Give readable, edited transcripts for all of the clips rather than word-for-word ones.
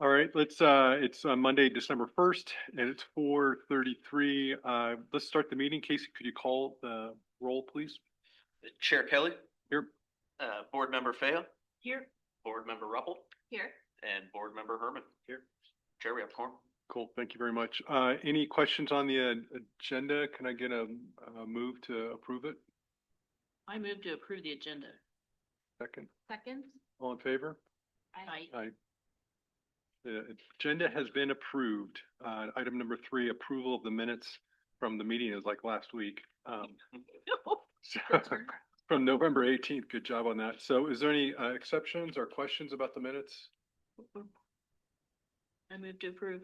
All right, it's Monday, December 1st, and it's 4:33. Let's start the meeting. Casey, could you call the roll, please? Chair Kelly, Here. Board Member Faya, Here. Board Member Ruppel, Here. and Board Member Herman. Here. Chair, we have quorum. Cool, thank you very much. Any questions on the agenda? Can I get a move to approve it? I move to approve the agenda. Second. Second. All in favor? Aye. Aye. The agenda has been approved. Item number 3, approval of the minutes from the meeting is like last week. So, from November 18th. Good job on that. So is there any exceptions or questions about the minutes? I move to approve.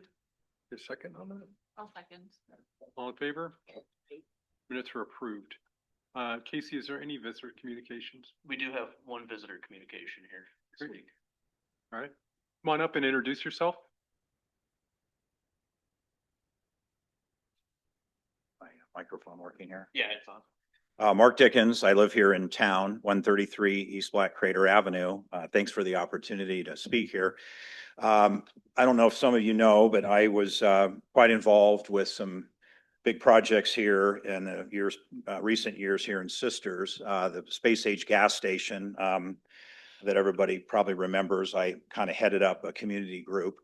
A second on that? I'll second. All in favor? Minutes are approved. Casey, is there any visitor communications? We do have one visitor communication here this week. All right. Come on up and introduce yourself. My microphone working here? Yeah, it's on. Mark Dickens. I live here in town, 133 East Black Crater Avenue. Thanks for the opportunity to speak here. I don't know if some of you know, but I was quite involved with some big projects here in the recent years here in Sisters. The space age gas station that everybody probably remembers. I kind of headed up a community group,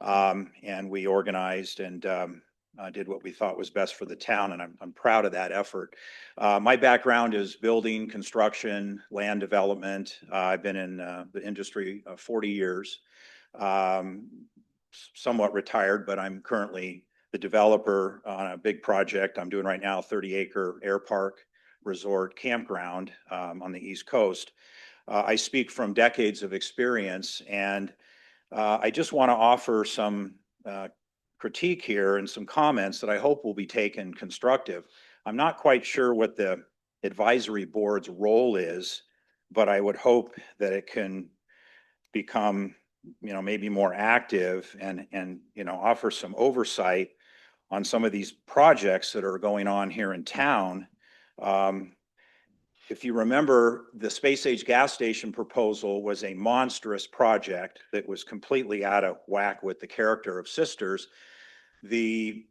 and we organized and did what we thought was best for the town, and I'm proud of that effort. My background is building, construction, land development. I've been in the industry 40 years, somewhat retired, but I'm currently the developer on a big project I'm doing right now, 30-acre air park resort campground on the East Coast. I speak from decades of experience, and I just want to offer some critique here and some comments that I hope will be taken constructive. I'm not quite sure what the advisory board's role is, but I would hope that it can become, maybe more active and offer some oversight on some of these projects that are going on here in town. If you remember, the space age gas station proposal was a monstrous project that was completely out of whack with the character of Sisters. The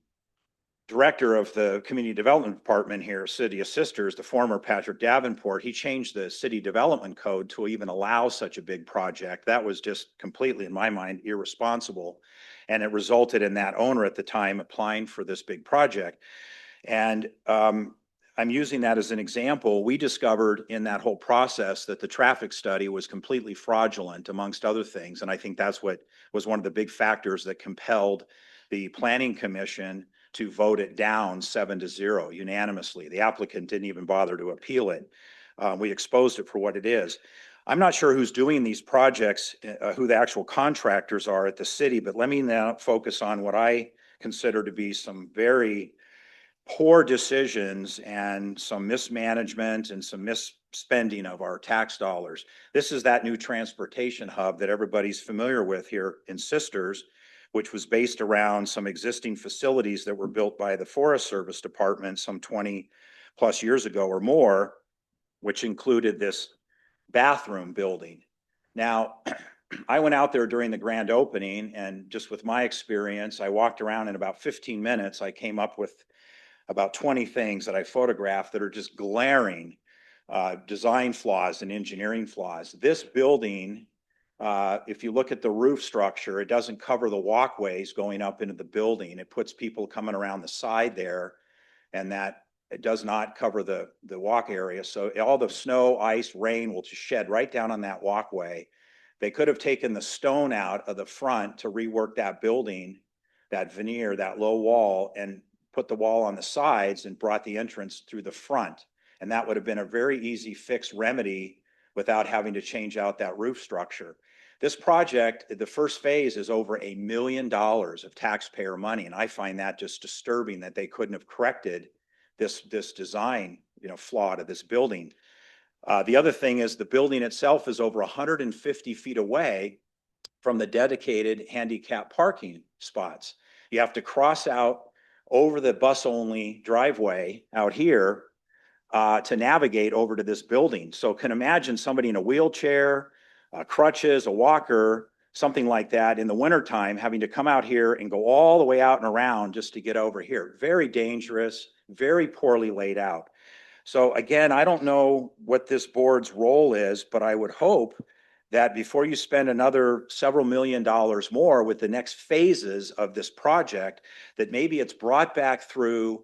director of the community development department here, City of Sisters, the former Patrick Davenport, he changed the city development code to even allow such a big project. That was just completely, in my mind, irresponsible. And it resulted in that owner at the time applying for this big project. And I'm using that as an example. We discovered in that whole process that the traffic study was completely fraudulent, amongst other things. And I think that's what was one of the big factors that compelled the Planning Commission to vote it down 7-0 unanimously. The applicant didn't even bother to appeal it. We exposed it for what it is. I'm not sure who's doing these projects, who the actual contractors are at the city, but let me now focus on what I consider to be some very poor decisions and some mismanagement and some misspending of our tax dollars. This is that new transportation hub that everybody's familiar with here in Sisters, which was based around some existing facilities that were built by the Forest Service Department some 20 plus years ago or more, which included this bathroom building. Now, I went out there during the grand opening, and just with my experience, I walked around in about 15 minutes. I came up with about 20 things that I photographed that are just glaring design flaws and engineering flaws. This building, if you look at the roof structure, it doesn't cover the walkways going up into the building. It puts people coming around the side there, and that it does not cover the walk area. So all the snow, ice, rain will just shed right down on that walkway. They could have taken the stone out of the front to rework that building, that veneer, that low wall, and put the wall on the sides and brought the entrance through the front. And that would have been a very easy fix remedy without having to change out that roof structure. This project, the first phase, is over $1 million of taxpayer money. And I find that just disturbing that they couldn't have corrected this design, flaw to this building. The other thing is the building itself is over 150 feet away from the dedicated handicap parking spots. You have to cross out over the bus-only driveway out here to navigate over to this building. So can imagine somebody in a wheelchair, crutches, a walker, something like that in the wintertime, having to come out here and go all the way out and around just to get over here. Very dangerous, very poorly laid out. So again, I don't know what this board's role is, but I would hope that before you spend another several $1,000,000 more with the next phases of this project, that maybe it's brought back through,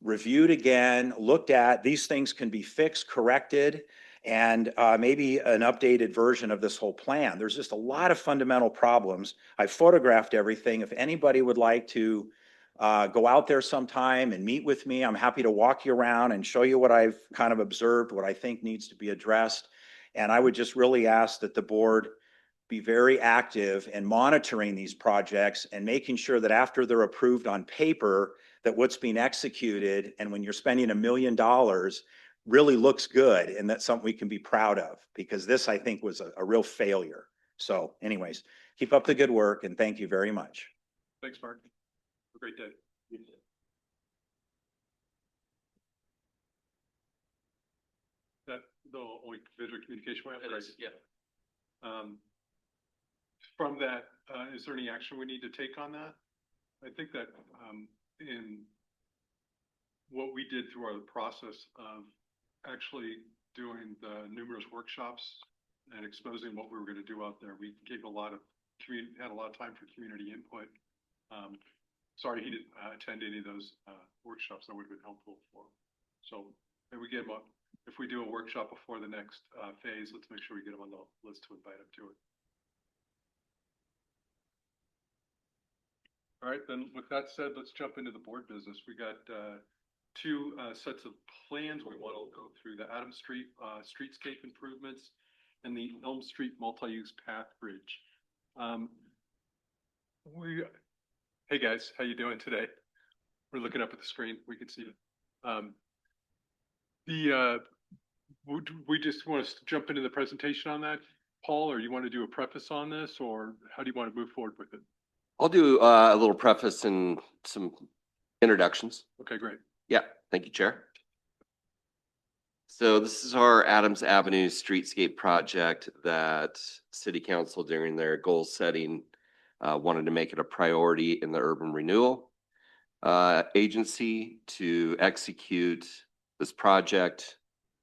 reviewed again, looked at, these things can be fixed, corrected, and maybe an updated version of this whole plan. There's just a lot of fundamental problems. I photographed everything. If anybody would like to go out there sometime and meet with me, I'm happy to walk you around and show you what I've kind of observed, what I think needs to be addressed. And I would just really ask that the board be very active in monitoring these projects and making sure that after they're approved on paper, that what's being executed, and when you're spending $1,000,000, really looks good, and that's something we can be proud of, because this, I think, was a real failure. So anyways, keep up the good work, and thank you very much. Thanks, Mark. Have a great day. That the only visual communication we have, It right? is, yeah. From that, is there any action we need to take on that? I think that in what we did through our process of actually doing the numerous workshops and exposing what we were going to do out there, we gave a lot of had a lot of time for community input. Sorry he didn't attend any of those workshops. That would have been helpful for. So maybe we get him up. If we do a workshop before the next phase, let's make sure we get him on the list to invite him to it. All right, then with that said, let's jump into the board business. We got two sets of plans we want to go through: the Adams Street streetscape improvements and the Elm Street multi-use path bridge. Hey guys, how you doing today? We're looking up at the screen. We can see it. Would we just want to jump into the presentation on that, Paul, or you want to do a preface on this, or how do you want to move forward with it? I'll do a little preface and some introductions. Okay, great. Yeah, thank you, Chair. So this is our Adams Avenue streetscape project that City Council during their goal setting wanted to make it a priority in the urban renewal agency to execute this project.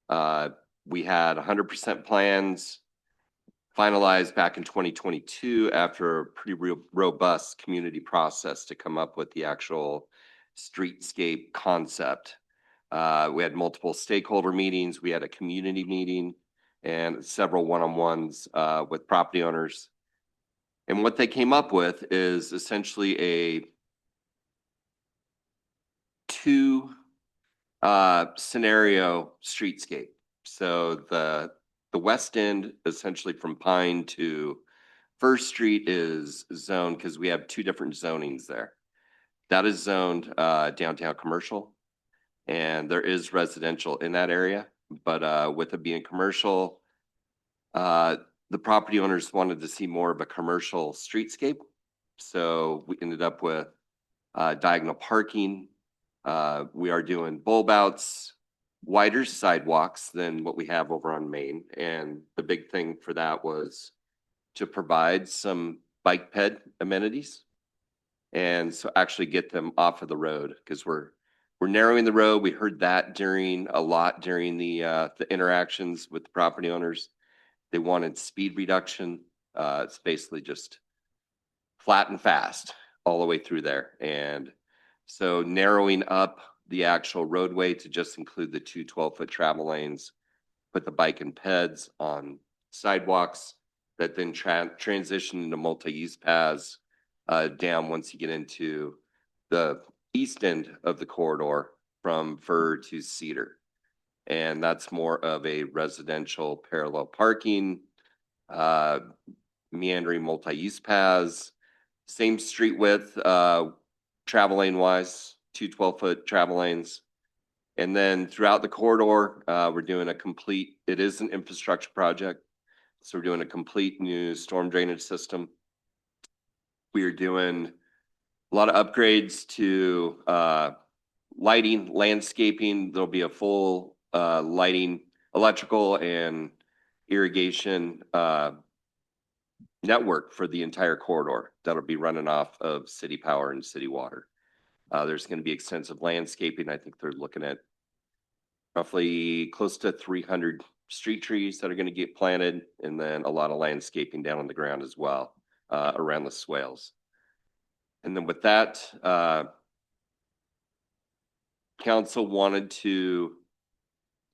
We had 100% plans finalized back in 2022 after a pretty robust community process to come up with the actual streetscape concept. We had multiple stakeholder meetings. We had a community meeting and several one-on-ones with property owners. And what they came up with is essentially a two scenario streetscape. So the west end, essentially from Pine to First Street, is zoned because we have two different zonings there. That is zoned downtown commercial, and there is residential in that area. But with it being commercial, the property owners wanted to see more of a commercial streetscape. So we ended up with diagonal parking. We are doing bulb outs, wider sidewalks than what we have over on Main. And the big thing for that was to provide some bike ped amenities. And so actually get them off of the road, because we're narrowing the road. We heard that during the interactions with the property owners. They wanted speed reduction. It's basically just flat and fast all the way through there. And so narrowing up the actual roadway to just include the two 12-foot travel lanes, put the bike and peds on sidewalks that then transition into multi-use paths down once you get into the east end of the corridor from Fir to Cedar. And that's more of a residential parallel parking, meandering multi-use paths, same street width, travel lane wise, two 12-foot travel lanes. And then throughout the corridor, we're doing it is an infrastructure project. So we're doing a complete new storm drainage system. We are doing a lot of upgrades to lighting, landscaping. There'll be a full lighting, electrical and irrigation network for the entire corridor that'll be running off of city power and city water. There's going to be extensive landscaping. I think they're looking at roughly close to 300 street trees that are going to get planted, and then a lot of landscaping down on the ground as well, around the swales. And then with that, council wanted to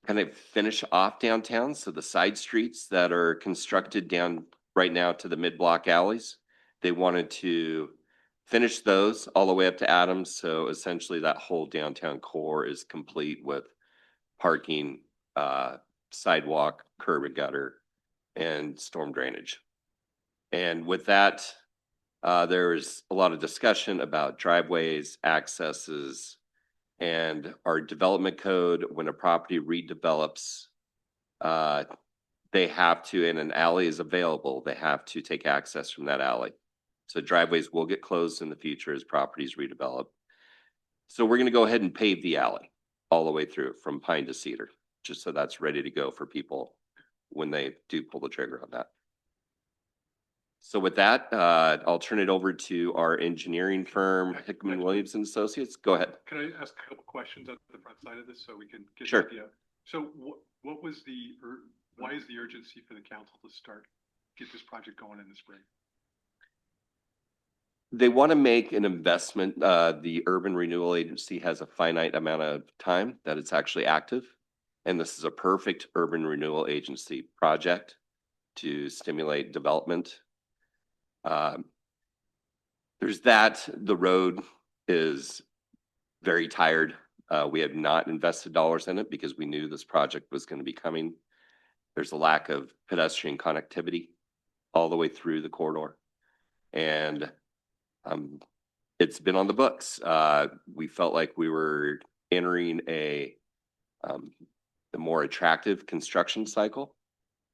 kind of finish off downtown. So the side streets that are constructed down right now to the mid-block alleys, they wanted to finish those all the way up to Adams. So essentially that whole downtown core is complete with parking, sidewalk, curb and gutter, and storm drainage. And with that, there's a lot of discussion about driveways, accesses, and our development code. When a property redevelops, they have to, and an alley is available, they have to take access from that alley. So driveways will get closed in the future as properties redevelop. So we're going to go ahead and pave the alley all the way through from Pine to Cedar, just so that's ready to go for people when they do pull the trigger on that. So with that, I'll turn it over to our engineering firm, Hickman Williams and Associates. Go ahead. Can I ask a couple questions at the front side of this so we can get Sure. an idea? So what was why is the urgency for the council to get this project going in the spring? They want to make an investment. The Urban Renewal Agency has a finite amount of time that it's actually active. And this is a perfect urban renewal agency project to stimulate development. There's that. The road is very tired. We have not invested dollars in it because we knew this project was going to be coming. There's a lack of pedestrian connectivity all the way through the corridor. And it's been on the books. We felt like we were entering a more attractive construction cycle,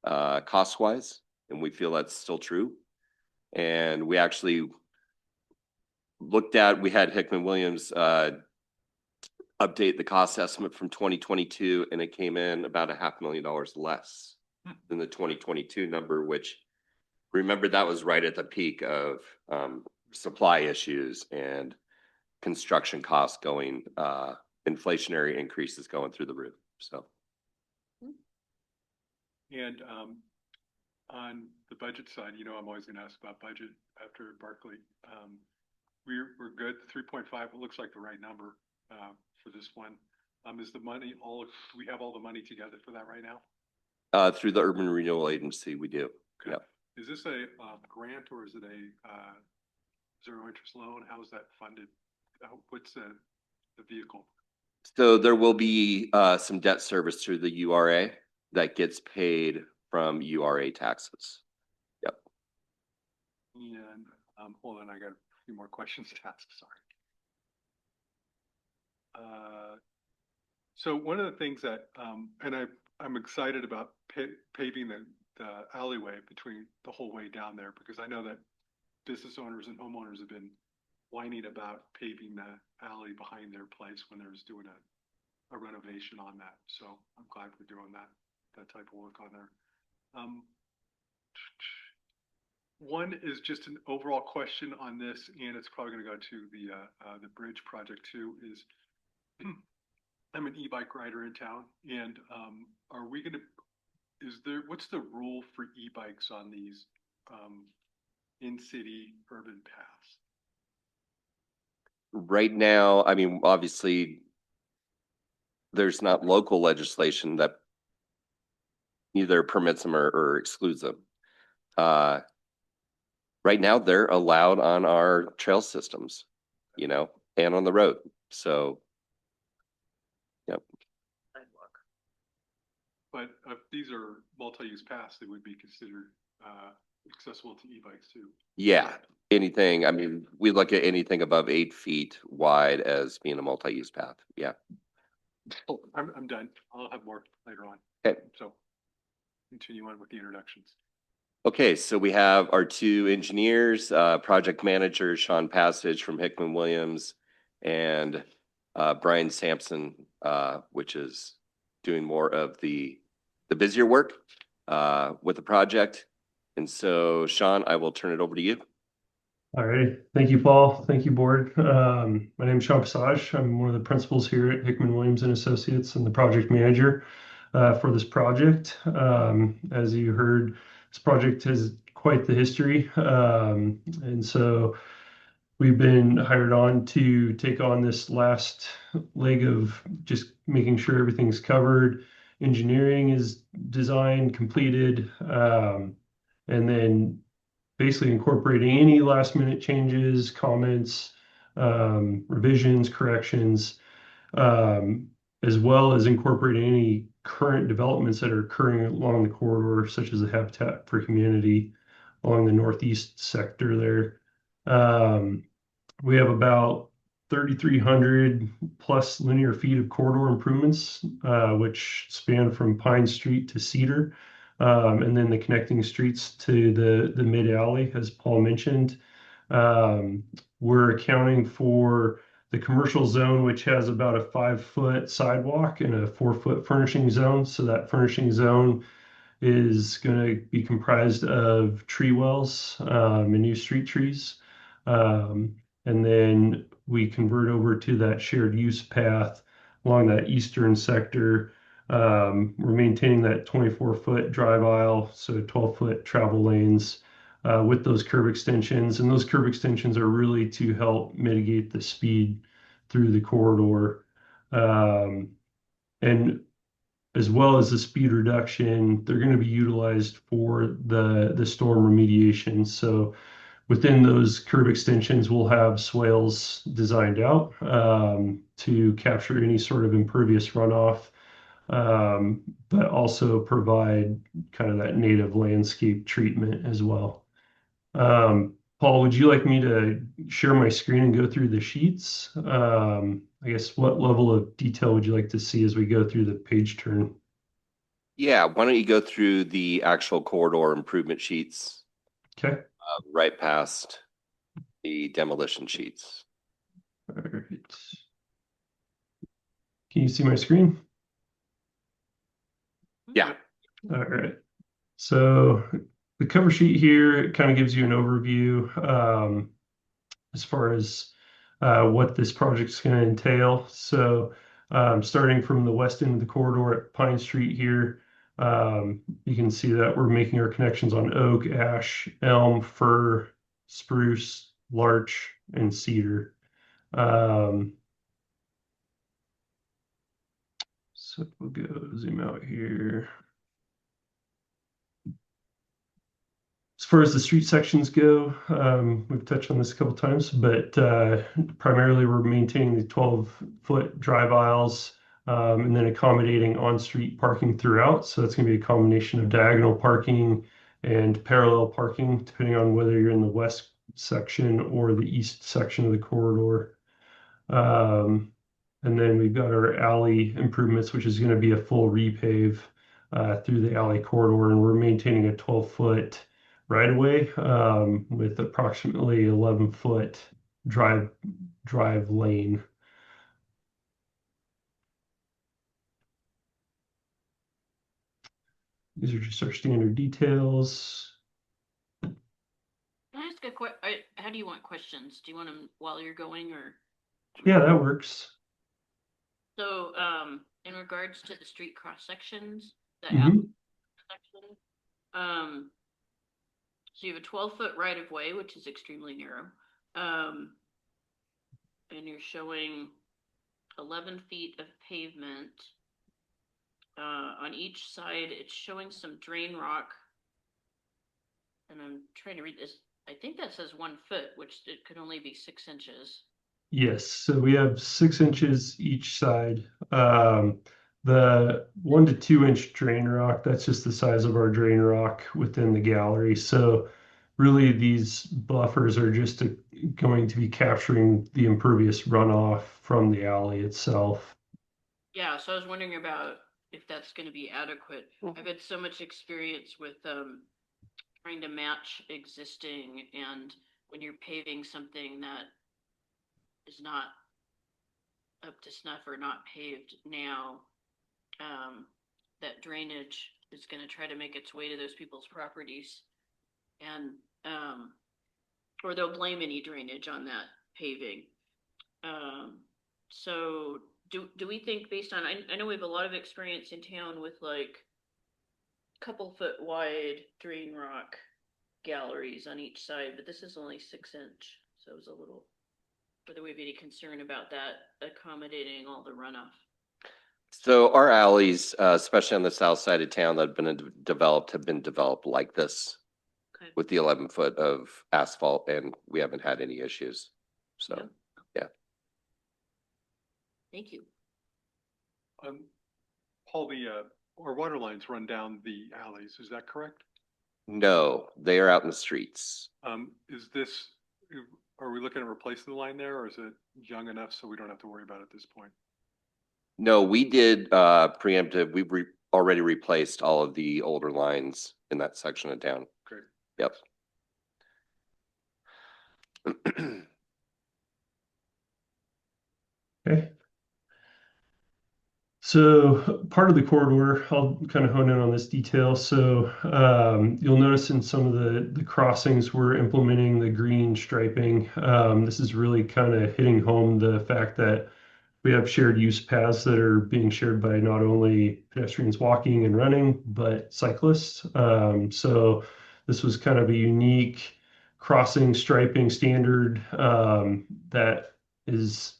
cost-wise, and we feel that's still true. And we actually we had Hickman Williams update the cost estimate from 2022, and it came in about $500,000 less than the 2022 number, which, remember, that was right at the peak of supply issues and construction costs going, inflationary increases going through the roof. So. And on the budget side, I'm always going to ask about budget after Barclay. We're good. 3.5, it looks like the right number for this one. Is the money do we have all the money together for that right now? Through the Urban Renewal Agency, we do. Okay. Yep. Is this a grant or is it a zero interest loan? How is that funded? What's the vehicle? So there will be some debt service through the URA that gets paid from URA taxes. Yep. And hold on, I got a few more questions to ask. Sorry. So one of the things that, and I'm excited about paving the alleyway between the whole way down there, because I know that business owners and homeowners have been whining about paving the alley behind their place when there's doing a renovation on that. So I'm glad we're doing that type of work on there. One is just an overall question on this, and it's probably going to go to the bridge project too. Is I'm an e-bike rider in town, and are we going to? What's the rule for e-bikes on these in-city urban paths? Right now, I mean, obviously, there's not local legislation that either permits them or excludes them. Right now, they're allowed on our trail systems, and on the road. So, yep. But if these are multi-use paths, they would be considered accessible to e-bikes too. Yeah, anything. I mean, we look at anything above 8 feet wide as being a multi-use path. Yeah. Oh, I'm done. I'll have more later on. Okay. So continue on with the introductions. Okay, so we have our two engineers, project manager Sean Passage from Hickman Williams, and Brian Sampson, which is doing more of the busier work with the project. And so, Sean, I will turn it over to you. All right. Thank you, Paul. Thank you, board. My name is Sean Passage. I'm one of the principals here at Hickman Williams and Associates and the project manager for this project. As you heard, this project has quite the history. And so we've been hired on to take on this last leg of just making sure everything's covered. Engineering is designed, completed, and then basically incorporating any last minute changes, comments, revisions, corrections, as well as incorporating any current developments that are occurring along the corridor, such as the Habitat for Humanity along the northeast sector there. We have about 3,300 plus linear feet of corridor improvements, which span from Pine Street to Cedar, and then the connecting streets to the mid alley, as Paul mentioned. We're accounting for the commercial zone, which has about a 5-foot sidewalk and a 4-foot furnishing zone. So that furnishing zone is going to be comprised of tree wells and new street trees. And then we convert over to that shared use path along that eastern sector. We're maintaining that 24-foot drive aisle, so 12-foot travel lanes with those curb extensions. And those curb extensions are really to help mitigate the speed through the corridor. And as well as the speed reduction, they're going to be utilized for the storm remediation. So within those curb extensions, we'll have swales designed out to capture any sort of impervious runoff, but also provide kind of that native landscape treatment as well. Paul, would you like me to share my screen and go through the sheets? I guess what level of detail would you like to see as we go through the page turn? Yeah, why don't you go through the actual corridor improvement sheets Okay. right past the demolition sheets. All right. Can you see my screen? Yeah. All right. So the cover sheet here kind of gives you an overview as far as what this project is going to entail. So starting from the west end of the corridor at Pine Street here, you can see that we're making our connections on oak, ash, elm, fir, spruce, larch, and cedar. So we'll go zoom out here. As far as the street sections go, we've touched on this a couple times, but primarily we're maintaining the 12-foot drive aisles and then accommodating on-street parking throughout. So that's going to be a combination of diagonal parking and parallel parking, depending on whether you're in the west section or the east section of the corridor. And then we've got our alley improvements, which is going to be a full repave through the alley corridor, and we're maintaining a 12-foot right away with approximately 11-foot drive lane. These are just our standard details. Can I ask a how do you want questions? Do you want them while you're going or? Yeah, that works. So, in regards to the street cross sections, the Mhm. section, so you have a 12-foot right of way, which is extremely narrow. And you're showing 11 feet of pavement. On each side, it's showing some drain rock. And I'm trying to read this. I think that says 1 foot, which it could only be 6 inches. Yes, so we have 6 inches each side. The 1 to 2 inch drain rock, that's just the size of our drain rock within the gallery. So really these buffers are just going to be capturing the impervious runoff from the alley itself. Yeah, so I was wondering about if that's going to be adequate. I've had so much experience with trying to match existing, and when you're paving something that is not up to snuff or not paved now, that drainage is going to try to make its way to those people's properties. and, or they'll blame any drainage on that paving. So do we think based on, I know we have a lot of experience in town with like couple foot wide drain rock galleries on each side, but this is only 6 inch. So it was a little, whether we have any concern about that accommodating all the runoff. So our alleys, especially on the south side of town that have been developed like this Okay. with the 11 foot of asphalt, and we haven't had any issues. So, Yeah. yeah. Thank you. Paul, our water lines run down the alleys, is that correct? No, they are out in the streets. Is this, are we looking at replacing the line there, or is it young enough so we don't have to worry about it at this point? No, we did preemptive. We've already replaced all of the older lines in that section of town. Great. Yep. Okay. So part of the corridor, I'll kind of hone in on this detail. So you'll notice in some of the crossings, we're implementing the green striping. This is really kind of hitting home the fact that we have shared use paths that are being shared by not only pedestrians walking and running, but cyclists. So this was kind of a unique crossing striping standard that is,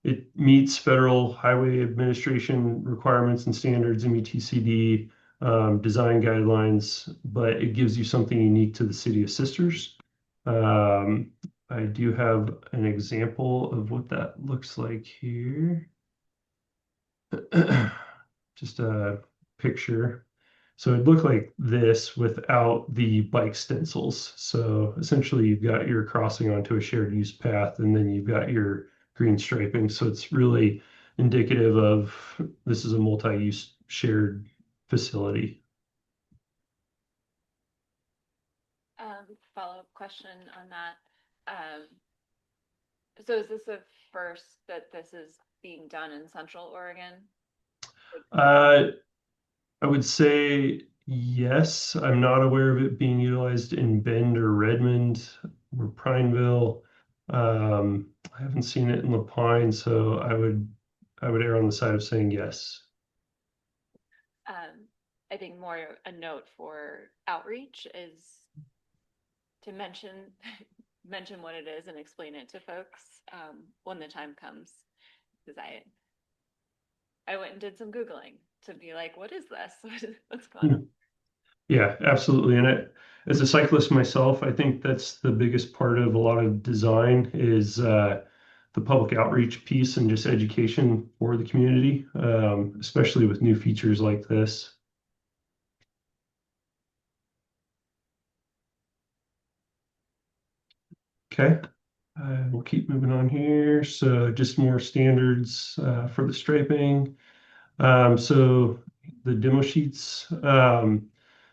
it meets Federal Highway Administration requirements and standards, METCD, design guidelines, but it gives you something unique to the city of Sisters. I do have an example of what that looks like here. Just a picture. So it'd look like this without the bike stencils. So essentially you've got your crossing onto a shared use path, and then you've got your green striping. So it's really indicative of this is a multi-use shared facility. Follow-up question on that. So is this the first that this is being done in Central Oregon? I would say yes. I'm not aware of it being utilized in Bend or Redmond or Prineville. I haven't seen it in La Pine, so I would err on the side of saying yes. I think more a note for outreach is to mention what it is and explain it to folks when the time comes. Because I went and did some Googling to be like, what is this? What's going on? Yeah, absolutely. And as a cyclist myself, I think that's the biggest part of a lot of design is the public outreach piece and just education for the community, especially with new features like this. Okay, we'll keep moving on here. So just more standards for the striping. So the demo sheets.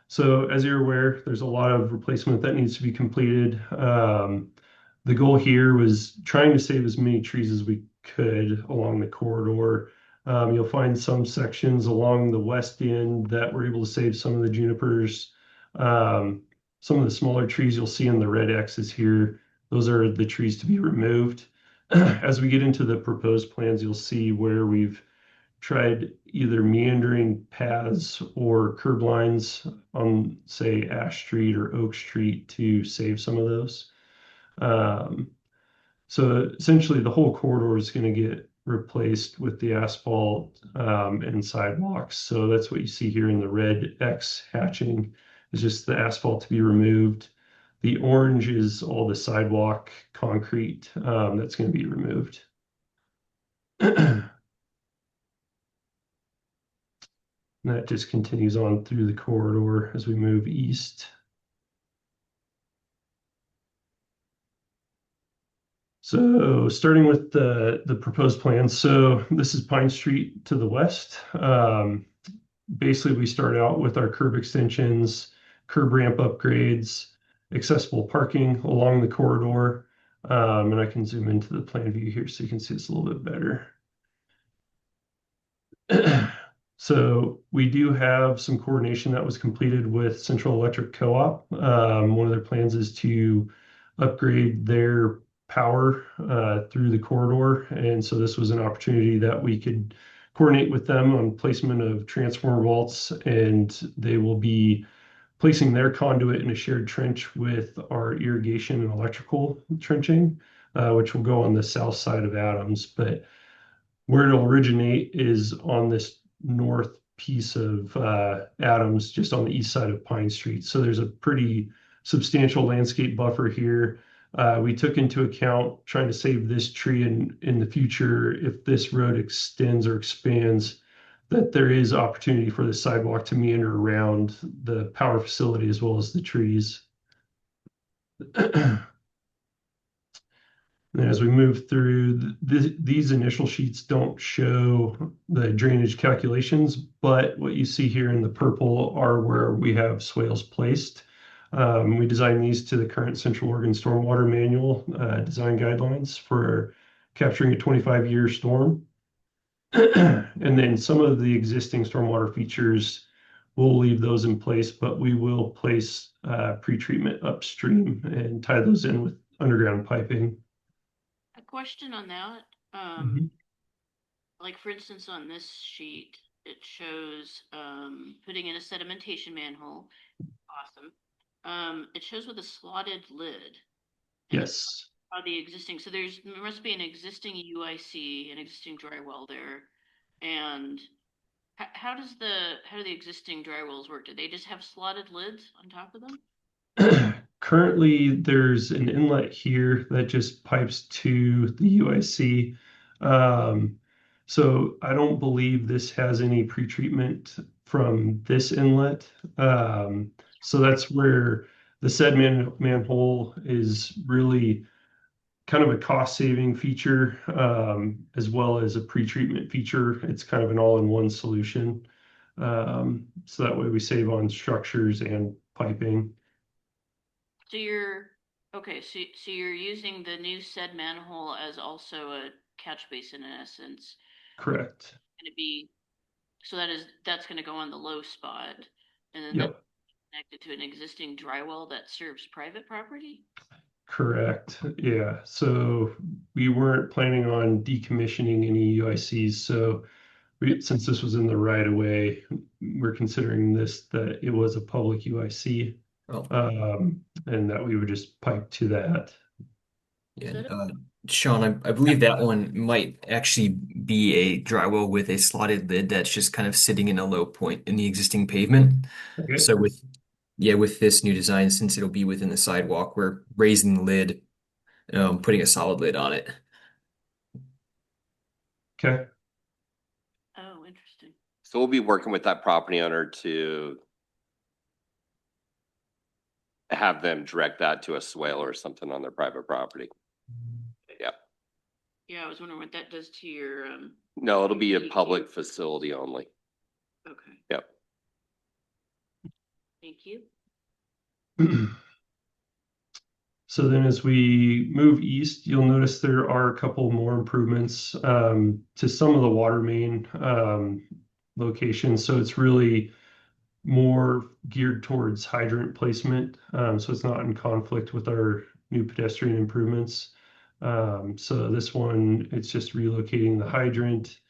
So as you're aware, there's a lot of replacement that needs to be completed. The goal here was trying to save as many trees as we could along the corridor. You'll find some sections along the west end that we're able to save some of the junipers. Some of the smaller trees you'll see in the red X's here, those are the trees to be removed. As we get into the proposed plans, you'll see where we've tried either meandering paths or curb lines on, say, Ash Street or Oak Street to save some of those. So essentially the whole corridor is going to get replaced with the asphalt and sidewalks. So that's what you see here in the red X hatching is just the asphalt to be removed. The orange is all the sidewalk concrete that's going to be removed. And that just continues on through the corridor as we move east. So starting with the proposed plan. So this is Pine Street to the west. Basically, we start out with our curb extensions, curb ramp upgrades, accessible parking along the corridor. And I can zoom into the plan view here so you can see this a little bit better. So we do have some coordination that was completed with Central Electric Co-op. One of their plans is to upgrade their power through the corridor. And so this was an opportunity that we could coordinate with them on placement of transformer vaults, and they will be placing their conduit in a shared trench with our irrigation and electrical trenching, which will go on the south side of Adams. But where it'll originate is on this north piece of Adams, just on the east side of Pine Street. So there's a pretty substantial landscape buffer here. We took into account trying to save this tree in the future if this road extends or expands, that there is opportunity for the sidewalk to meander around the power facility as well as the trees. And as we move through, these initial sheets don't show the drainage calculations, but what you see here in the purple are where we have swales placed. We designed these to the current Central Oregon Stormwater Manual design guidelines for capturing a 25-year storm. And then some of the existing stormwater features, we'll leave those in place, but we will place pretreatment upstream and tie those in with underground piping. A question on that, Mhm. like for instance, on this sheet, it shows, putting in a sedimentation manhole. Awesome. It shows with a slotted lid. And Yes. how the existing, so there must be an existing UIC, an existing dry well there. And how do the existing dry wells work? Do they just have slotted lids on top of them? Currently, there's an inlet here that just pipes to the UIC. So I don't believe this has any pretreatment from this inlet. So that's where the said manhole is really kind of a cost-saving feature, as well as a pretreatment feature. It's kind of an all-in-one solution. So that way we save on structures and piping. So you're, okay, so you're using the new said manhole as also a catch basin in essence. Correct. Gonna be, so that's gonna go on the low spot. And then Yep. that's connected to an existing dry well that serves private property? Correct. Yeah. So we weren't planning on decommissioning any UICs. So since this was in the right of way, we're considering this that it was a public UIC, Oh, and that we would just pipe to that. yeah. Is that Sean, I believe that one might actually be a dry well with a slotted lid that's just kind of sitting in a low point in the existing pavement. Okay. So with this new design, since it'll be within the sidewalk, we're raising the lid, putting a solid lid on it. Okay. Oh, interesting. So we'll be working with that property owner to have them direct that to a swale or something on their private property. Yep. Yeah, I was wondering what that does to your, No, it'll be a public facility only. okay, Yep. thank you. So then as we move east, you'll notice there are a couple more improvements to some of the water main locations. So it's really more geared towards hydrant placement. So it's not in conflict with our new pedestrian improvements. So this one, it's just relocating the hydrant.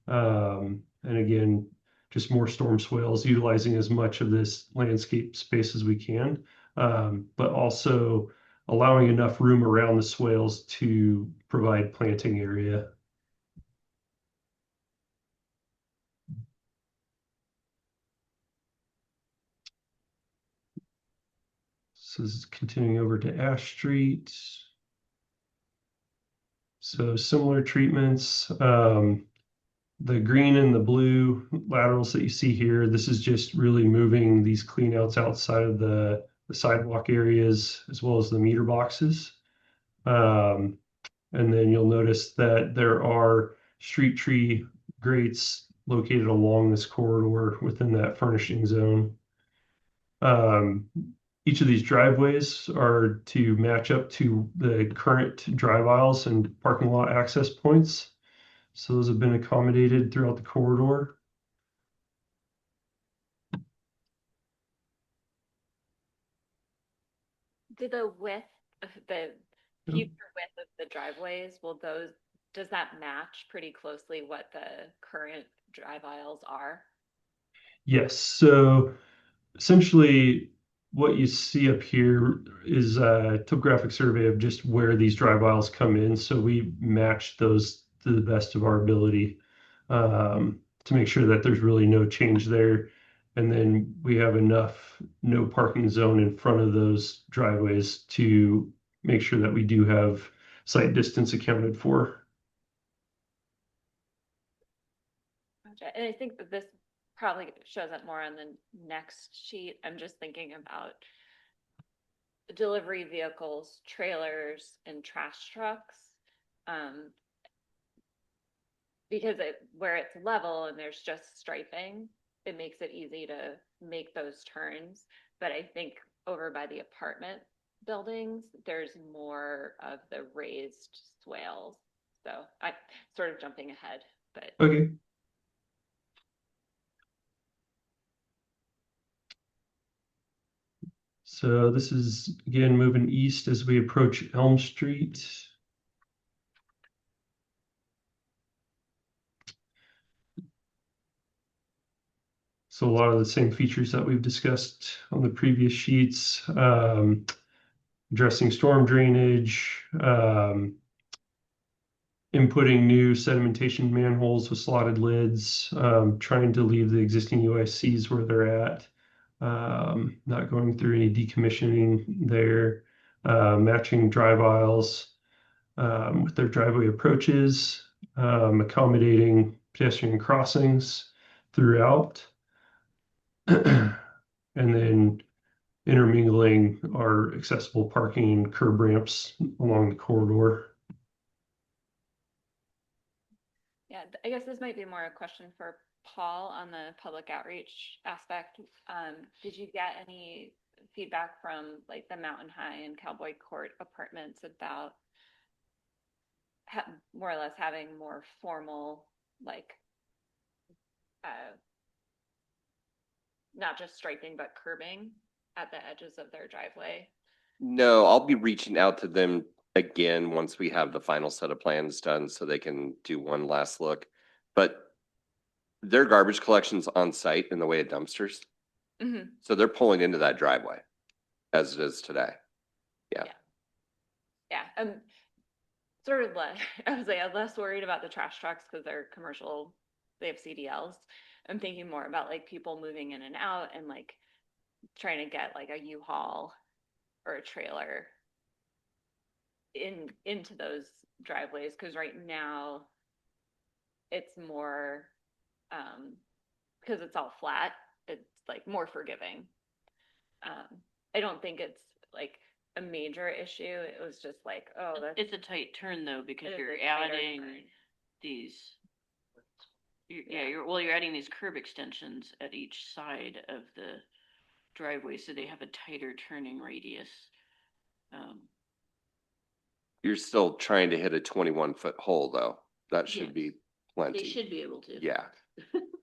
And again, just more storm swales, utilizing as much of this landscape space as we can, but also allowing enough room around the swales to provide planting area. So this is continuing over to Ash Street. So similar treatments. The green and the blue laterals that you see here, this is just really moving these cleanouts outside of the sidewalk areas as well as the meter boxes. And then you'll notice that there are street tree grates located along this corridor within that furnishing zone. Each of these driveways are to match up to the current drive aisles and parking lot access points. So those have been accommodated throughout the corridor. Do the width, the future width of the driveways, does that match pretty closely what the current drive aisles are? Yes, so essentially what you see up here is a topographic survey of just where these drive aisles come in. So we match those to the best of our ability to make sure that there's really no change there. And then we have enough no parking zone in front of those driveways to make sure that we do have site distance accounted for. Gotcha. And I think that this probably shows up more on the next sheet. I'm just thinking about delivery vehicles, trailers, and trash trucks. Because where it's level and there's just striping, it makes it easy to make those turns. But I think over by the apartment buildings, there's more of the raised swales. So I'm sort of jumping ahead, but Okay. So this is again moving east as we approach Elm Street. So a lot of the same features that we've discussed on the previous sheets, addressing storm drainage, inputting new sedimentation manholes with slotted lids, trying to leave the existing UICs where they're at, not going through any decommissioning there, matching drive aisles with their driveway approaches, accommodating pedestrian crossings throughout, and then intermingling our accessible parking curb ramps along the corridor. yeah, I guess this might be more a question for Paul on the public outreach aspect. Did you get any feedback from like the Mountain High and Cowboy Court apartments about more or less having more formal, like, not just striping, but curbing at the edges of their driveway? No, I'll be reaching out to them again once we have the final set of plans done so they can do one last look. But their garbage collection's on site in the way of dumpsters. Mm-hmm. So they're pulling into that driveway as it is today. Yeah. Sort of less, I was like, I'm less worried about the trash trucks because they're commercial, they have CDLs. I'm thinking more about like people moving in and out and like trying to get like a U-Haul or a trailer into those driveways, because right now it's more because it's all flat, it's like more forgiving. I don't think it's like a major issue. It was just like, oh, It's a tight turn though, because it is you're a tighter adding turn. these. You're adding these curb extensions at each side of the driveway, so they have a tighter turning radius. You're still trying to hit a 21-foot hole though. That should be Yes. plenty. They should be able to. Yeah.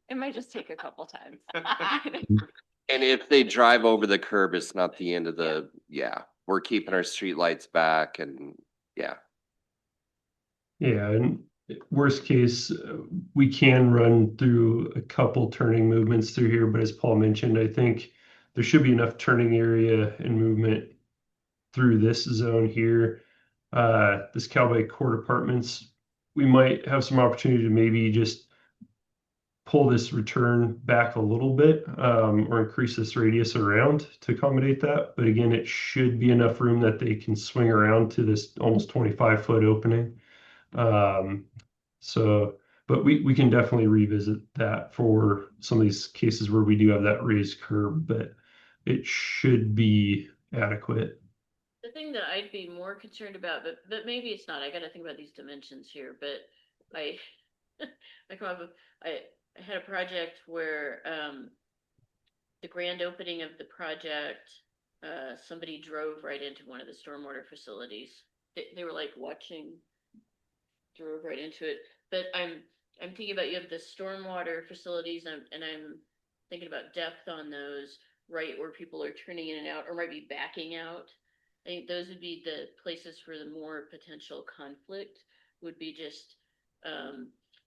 It might just take a couple times. And if they drive over the curb, it's not the end of the, we're keeping our street lights back and Yeah, and worst case, we can run through a couple turning movements through here, but as Paul mentioned, I think there should be enough turning area and movement through this zone here. This Cowboy Court Apartments, we might have some opportunity to maybe just pull this return back a little bit, or increase this radius around to accommodate that. But again, it should be enough room that they can swing around to this almost 25-foot opening. But we can definitely revisit that for some of these cases where we do have that raised curb, but it should be adequate. The thing that I'd be more concerned about, but maybe it's not, I gotta think about these dimensions here, but I had a project where, the grand opening of the project, somebody drove right into one of the stormwater facilities. They were like drove right into it. But I'm thinking about, you have the stormwater facilities, and I'm thinking about depth on those, right where people are turning in and out or might be backing out. I think those would be the places for the more potential conflict, would be just,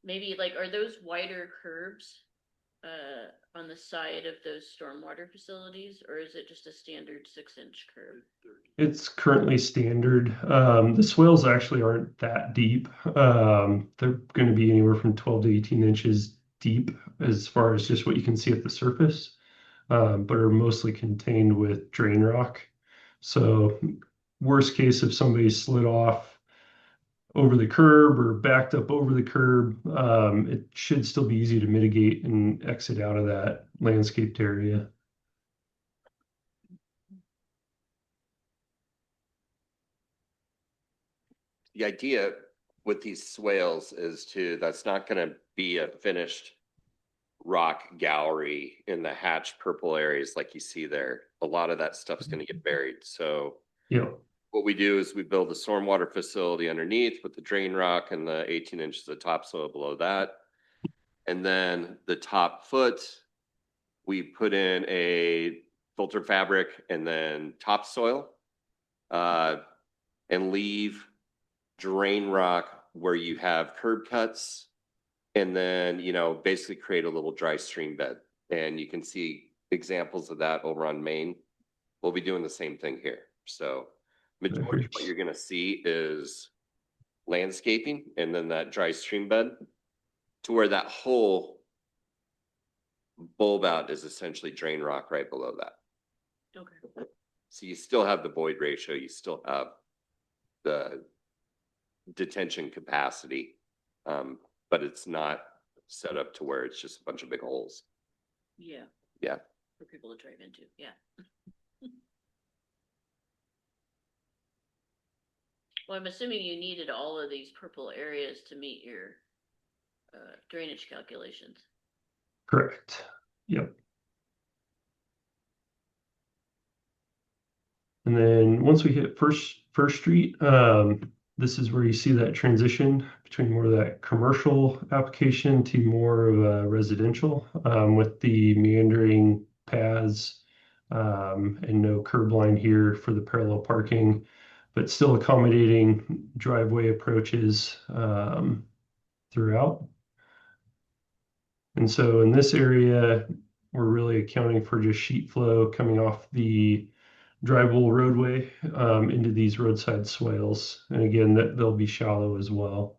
maybe like, are those wider curbs on the side of those stormwater facilities, or is it just a standard 6-inch curb? It's currently standard. The swales actually aren't that deep. They're going to be anywhere from 12 to 18 inches deep as far as just what you can see at the surface, but are mostly contained with drain rock. So worst case, if somebody slid off over the curb or backed up over the curb, it should still be easy to mitigate and exit out of that landscaped area. The idea with these swales is that's not gonna be a finished rock gallery in the hatch purple areas like you see there. A lot of that stuff's gonna get buried. So Yeah. what we do is we build a stormwater facility underneath with the drain rock and the 18 inches of topsoil below that. And then the top foot, we put in a filter fabric and then topsoil, and leave drain rock where you have curb cuts, and then, basically create a little dry stream bed. And you can see examples of that over on Main. We'll be doing the same thing here. So majority of what you're going to see is landscaping and then that dry stream bed, to where that whole bulb out is essentially drain rock right below that. Okay. So you still have the void ratio, you still have the detention capacity, but it's not set up to where it's just a bunch of big holes. Yeah. Yeah. For people to drive into, yeah. Well, I'm assuming you needed all of these purple areas to meet your drainage calculations. Correct. Yep. And then once we hit First Street, this is where you see that transition between more of that commercial application to more of a residential, with the meandering paths, and no curb line here for the parallel parking, but still accommodating driveway approaches throughout. And so in this area, we're really accounting for just sheet flow coming off the drivable roadway into these roadside swales. And again, they'll be shallow as well.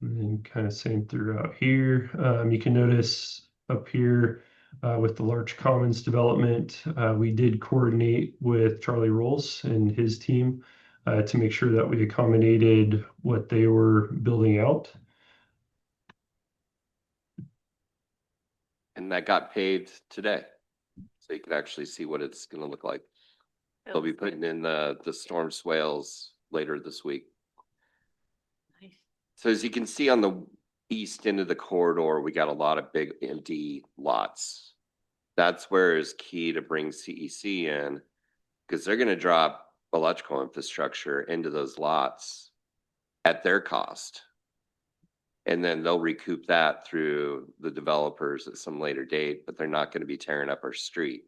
And then kind of same throughout here. You can notice up here with the Larch Commons development, we did coordinate with Charlie Rolls and his team to make sure that we accommodated what they were building out. And that got paved today. So you can actually see what it's gonna look like. They'll be putting in the storm swales later this week. Nice. So as you can see on the east end of the corridor, we got a lot of big empty lots. That's where it's key to bring CEC in, because they're gonna drop electrical infrastructure into those lots at their cost. And then they'll recoup that through the developers at some later date, but they're not going to be tearing up our street,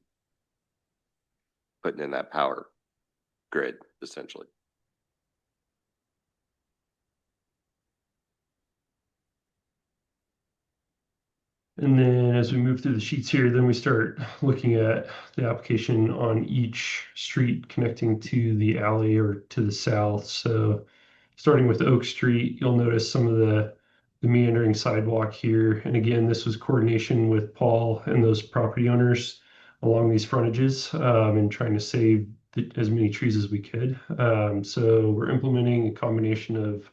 putting in that power grid, essentially. And then as we move through the sheets here, then we start looking at the application on each street connecting to the alley or to the south. So starting with Oak Street, you'll notice some of the meandering sidewalk here. And again, this was coordination with Paul and those property owners along these frontages, and trying to save as many trees as we could. So we're implementing a combination of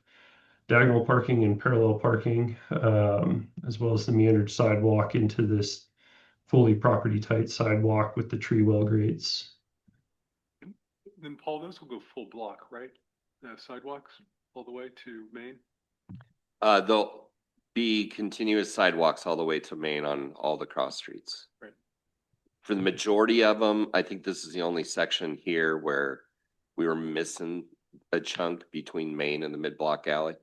diagonal parking and parallel parking, as well as the meandered sidewalk into this fully property tight sidewalk with the tree well grates. Then Paul, those will go full block, right? The sidewalks all the way to Main? There'll be continuous sidewalks all the way to Main on all the cross streets. Right. For the majority of them, I think this is the only section here where we were missing a chunk between Main and the mid-block alley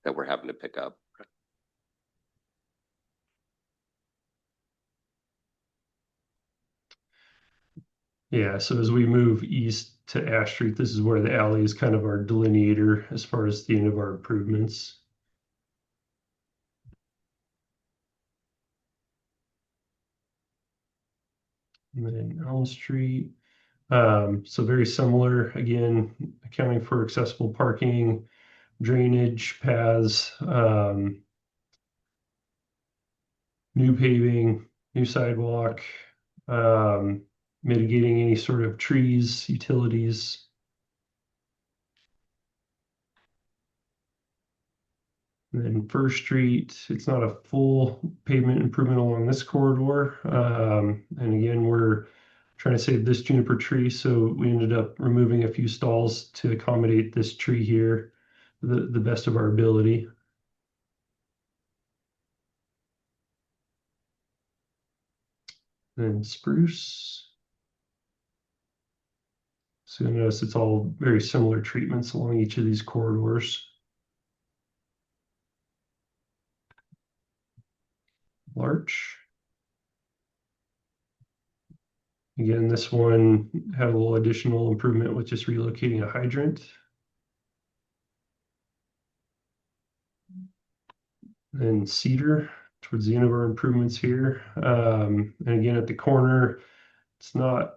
that we're having to pick up. Yeah, so as we move east to Ash Street, this is where the alley is kind of our delineator as far as the end of our improvements. And then Elm Street. So very similar, again, accounting for accessible parking, drainage paths, new paving, new sidewalk, mitigating any sort of trees, utilities. And then First Street, it's not a full pavement improvement along this corridor. And again, we're trying to save this juniper tree, so we ended up removing a few stalls to accommodate this tree here, the best of our ability. Then spruce. So you'll notice it's all very similar treatments along each of these corridors. Larch. Again, this one had a little additional improvement with just relocating a hydrant. Then cedar towards the end of our improvements here. And again, at the corner, it's not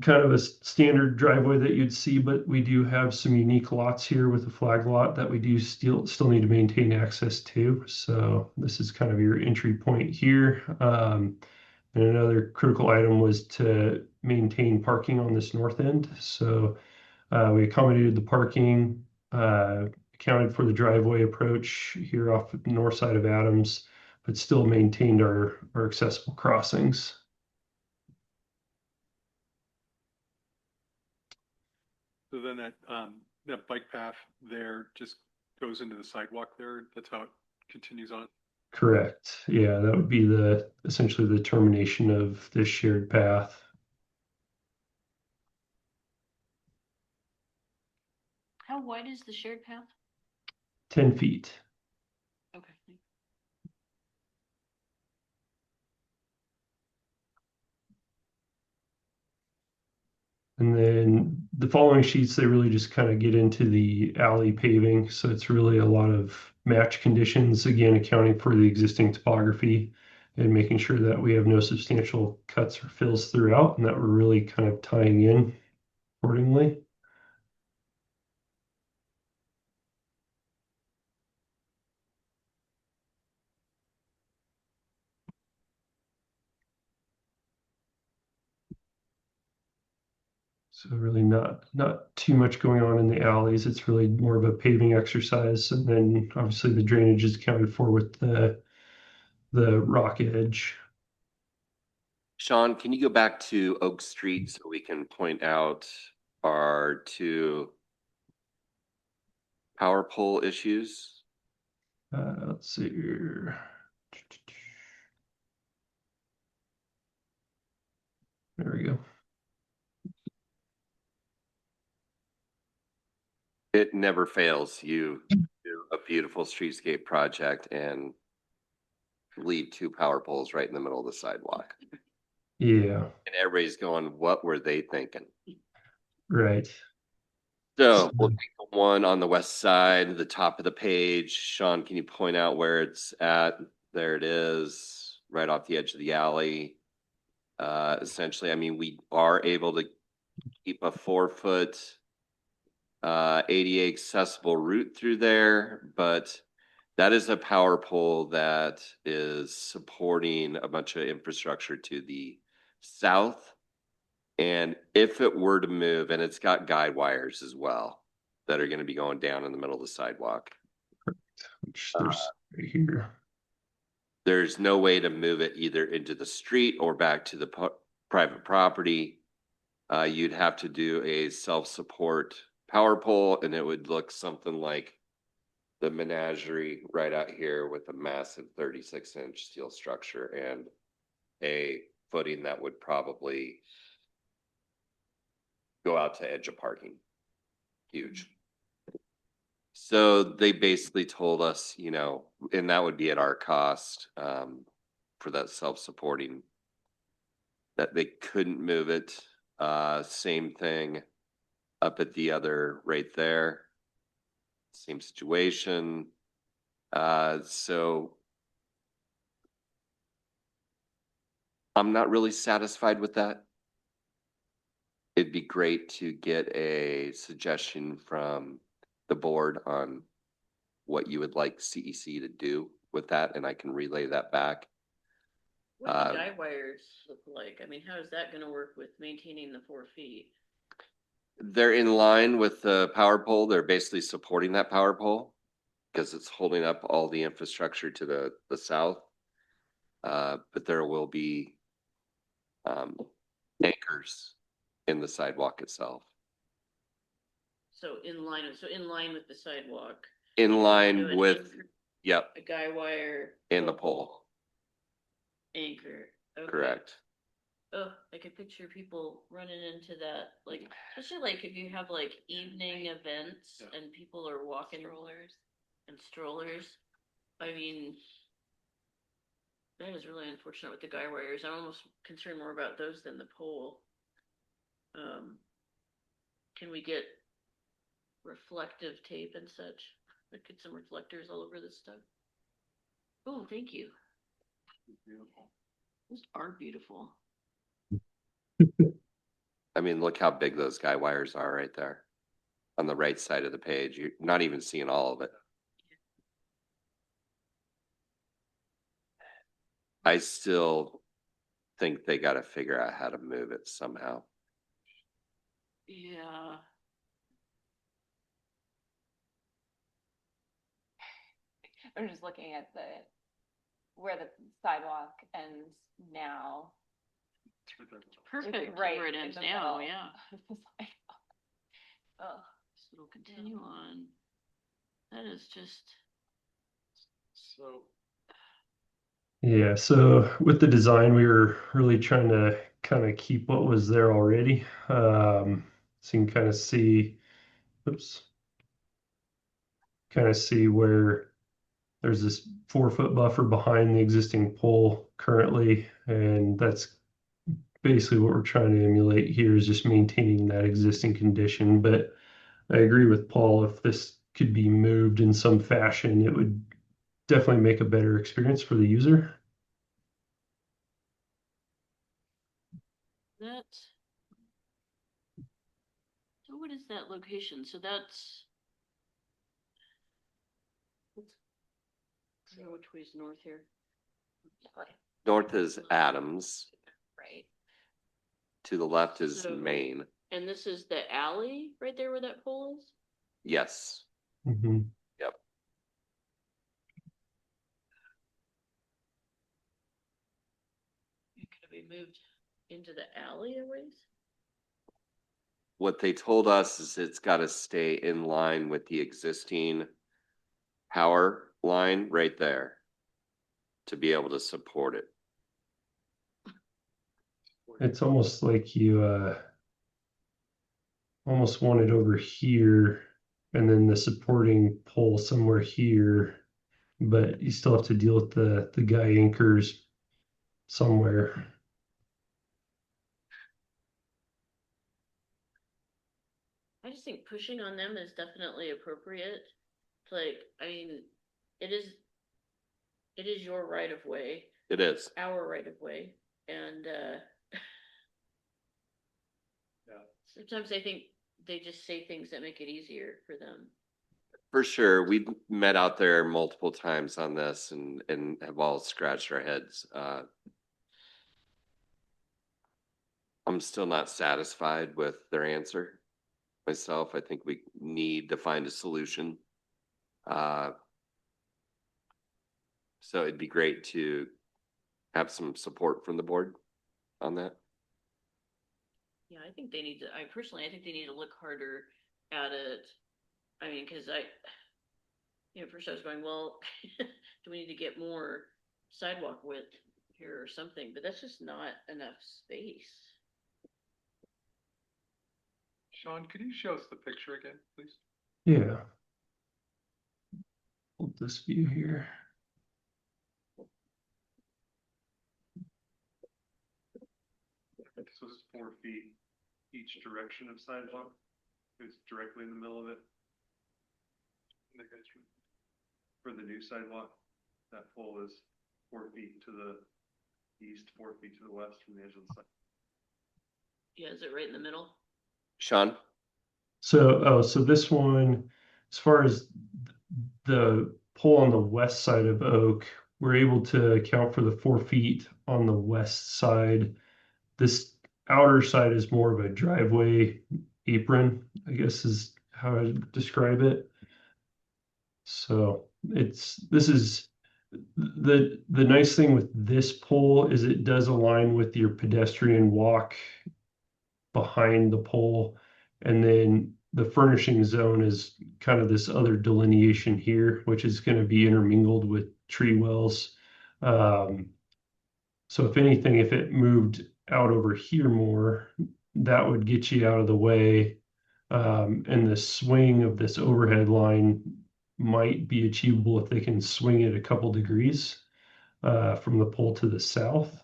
kind of a standard driveway that you'd see, but we do have some unique lots here with a flag lot that we do still need to maintain access to. So this is kind of your entry point here. And another critical item was to maintain parking on this north end. So we accommodated the parking, accounted for the driveway approach here off the north side of Adams, but still maintained our accessible crossings. So then that bike path there just goes into the sidewalk there. That's how it continues on. Correct. Yeah, that would be essentially the termination of this shared path. How wide is the shared path? 10 feet. Okay. And then the following sheets, they really just kind of get into the alley paving. So it's really a lot of match conditions, again, accounting for the existing topography and making sure that we have no substantial cuts or fills throughout and that we're really kind of tying in accordingly. So really not too much going on in the alleys. It's really more of a paving exercise. And then obviously the drainage is accounted for with the rock edge. Sean, can you go back to Oak Street so we can point out our two power pole issues? Let's see here. There we go. It never fails. You do a beautiful streetscape project and leave two power poles right in the middle of the sidewalk. Yeah, And everybody's going, what were they thinking? right. So we'll take the one on the west side, the top of the page. Sean, can you point out where it's at? There it is, right off the edge of the alley. Essentially, I mean, we are able to keep a 4-foot ADA accessible route through there, but that is a power pole that is supporting a bunch of infrastructure to the south. And if it were to move, and it's got guide wires as well that are going to be going down in the middle of the sidewalk. Which there's right here. There's no way to move it either into the street or back to the private property. You'd have to do a self-support power pole, and it would look something like the menagerie right out here with a massive 36-inch steel structure and a footing that would probably go out to edge of parking. Huge. So they basically told us, you know, and that would be at our cost for that self-supporting that they couldn't move it. Same thing up at the other right there. Same situation. So I'm not really satisfied with that. It'd be great to get a suggestion from the board on what you would like CEC to do with that, and I can relay that back. What do the guy wires look like? I mean, how is that gonna work with maintaining the 4 feet? They're in line with the power pole. They're basically supporting that power pole because it's holding up all the infrastructure to the south. But there will be anchors in the sidewalk itself. So in line with the sidewalk. In So line an with, anchor- yep, A guy wire. in the pole, Anchor. Okay. correct. Oh, I could picture people running into that, like, especially like if you have like evening events Yeah. and people are walking strollers. I mean, that is really unfortunate with the guy wires. I'm almost concerned more about those than the pole. Can we get reflective tape and such? Like, get some reflectors all over this stuff. Oh, thank you. Beautiful. Those are beautiful. I mean, look how big those guy wires are right there on the right side of the page. You're not even seeing all of it. I still think they got to figure out how to move it somehow. Yeah. I'm just looking at where the sidewalk ends now. Perfect. Right Where it in ends the now, middle yeah. of the sidewalk. Oh, So it'll continue on. That is just, So, Yeah, so with the design, we were really trying to kind of keep what was there already. So you can kind of see, oops, kind of see where there's this 4-foot buffer behind the existing pole currently, and that's basically what we're trying to emulate here is just maintaining that existing condition. But I agree with Paul, if this could be moved in some fashion, it would definitely make a better experience for the user. that. So what is that location? So that's. I don't know which way's north here. North is Adams, right. to the left is So- Main. And this is the alley right there where that pole is? Yes, Mhm. It could be moved into the alley a ways? what they told us is it's got to stay in line with the existing power line right there to be able to support it. It's almost like you almost want it over here and then the supporting pole somewhere here, but you still have to deal with the guy anchors somewhere. I just think pushing on them is definitely appropriate. It's like, I mean, it is your right of way, It is. our right of way, and yeah, sometimes I think they just say things that make it easier for them. For sure. We met out there multiple times on this and have all scratched our heads. I'm still not satisfied with their answer myself. I think we need to find a solution. So it'd be great to have some support from the board on that. Yeah, I think they need to, I think they need to look harder at it. I mean, cause first I was going, well, do we need to get more sidewalk width here or something? But that's just not enough space. Sean, could you show us the picture again, please? Yeah. Hold this view here. this was 4 feet each direction of sidewalk. It's directly in the middle of it. For the new sidewalk, that pole is 4 feet to the east, 4 feet to the west from the edge of the side. Yeah, is it right in the middle? Sean? So this one, as far as the pole on the west side of Oak, we're able to account for the 4 feet on the west side. This outer side is more of a driveway apron, I guess is how I describe it. So this is the nice thing with this pole is it does align with your pedestrian walk behind the pole, and then the furnishing zone is kind of this other delineation here, which is going to be intermingled with tree wells. So if anything, if it moved out over here more, that would get you out of the way. And the swing of this overhead line might be achievable if they can swing it a couple degrees from the pole to the south.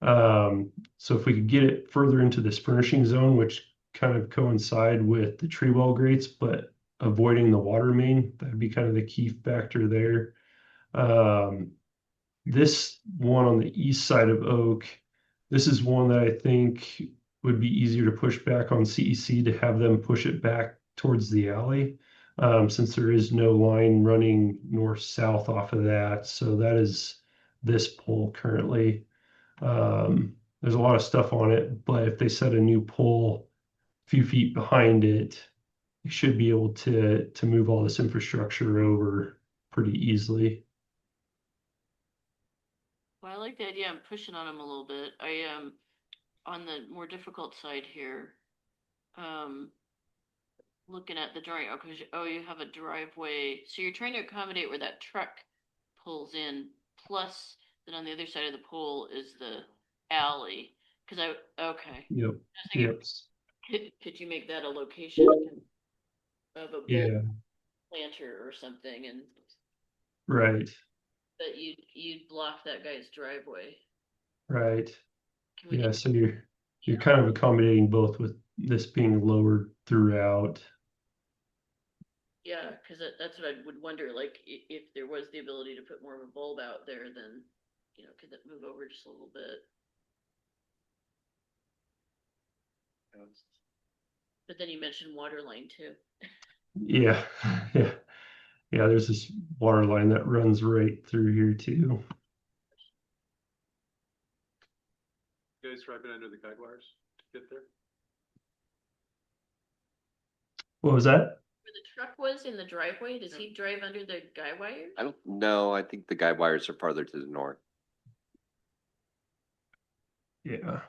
So if we could get it further into this furnishing zone, which kind of coincide with the tree well grates, but avoiding the water main, that'd be kind of the key factor there. This one on the east side of Oak, this is one that I think would be easier to push back on CEC to have them push it back towards the alley, since there is no line running north-south off of that. So that is this pole currently. There's a lot of stuff on it, but if they set a new pole a few feet behind it, you should be able to move all this infrastructure over pretty easily. Well, I like the idea. I'm pushing on them a little bit. I am on the more difficult side here. Looking at the drawing, you have a driveway. So you're trying to accommodate where that truck pulls in, plus then on the other side of the pole is the alley. Okay. Yep. I was thinking, Yep. could you make that a location of a Yeah. bull planter or something, and Right. that you'd block that guy's driveway? Right. Can we Yeah. get- So you're kind of accommodating both with this being lowered throughout. Yeah, because that's what I would wonder, like, if there was the ability to put more of a bulb out there, then, could that move over just a little bit? But then you mentioned water line too. Yeah. Yeah. Yeah. There's this water line that runs right through here too. You guys driving under the guide wires to get there? What was that? Where the truck was in the driveway, does he drive under the guy wires? I don't know. I think the guide wires are farther to the north. Yeah.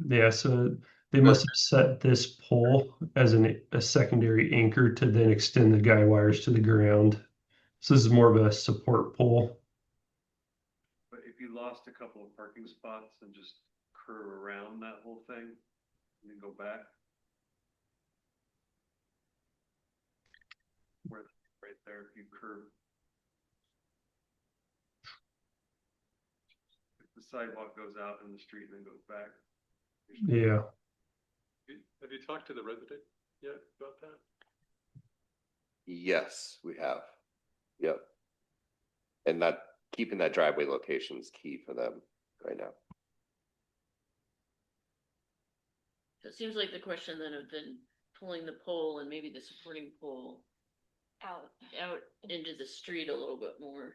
Yeah. So they must have set this pole as a secondary anchor to then extend the guy wires to the ground. So this is more of a support pole. But if you lost a couple of parking spots and just curve around that whole thing and then go back. Where, right there, if you curve. If the sidewalk goes out in the street and then goes back. Yeah. Have you talked to the resident yet about that? Yes, we have. Yep. And that keeping that driveway location is key for them right now. So it seems like the question then of then pulling the pole and maybe the supporting pole Out. into the street a little bit more.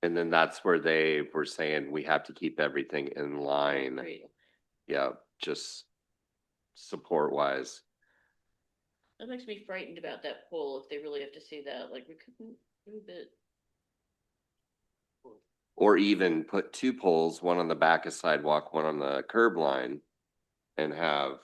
And then that's where they were saying we have to keep everything in line. Great. Yeah, just support wise. That makes me frightened about that pole if they really have to say that, like we couldn't move it. Or even put two poles, one on the back of sidewalk, one on the curb line, and have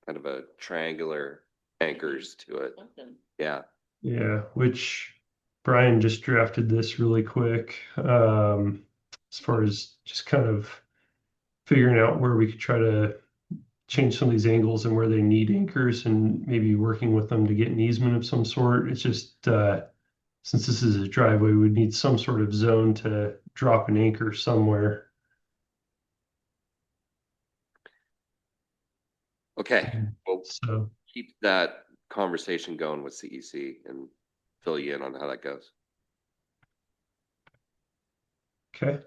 kind of a triangular anchors to it. Something. Yeah. Yeah, which Brian just drafted this really quick. As far as just kind of figuring out where we could try to change some of these angles and where they need anchors and maybe working with them to get an easement of some sort. It's just since this is a driveway, we'd need some sort of zone to drop an anchor somewhere. Okay, well, So, keep that conversation going with CEC and fill you in on how that goes. okay.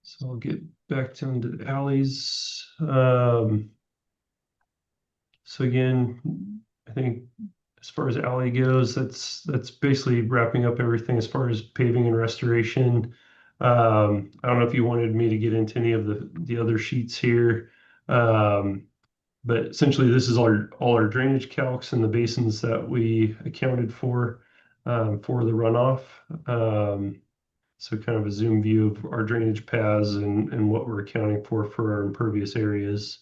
So I'll get back down to the alleys. So again, I think as far as alley goes, that's basically wrapping up everything as far as paving and restoration. I don't know if you wanted me to get into any of the other sheets here. But essentially this is all our drainage calcs and the basins that we accounted for the runoff. So kind of a zoom view of our drainage paths and what we're accounting for our impervious areas.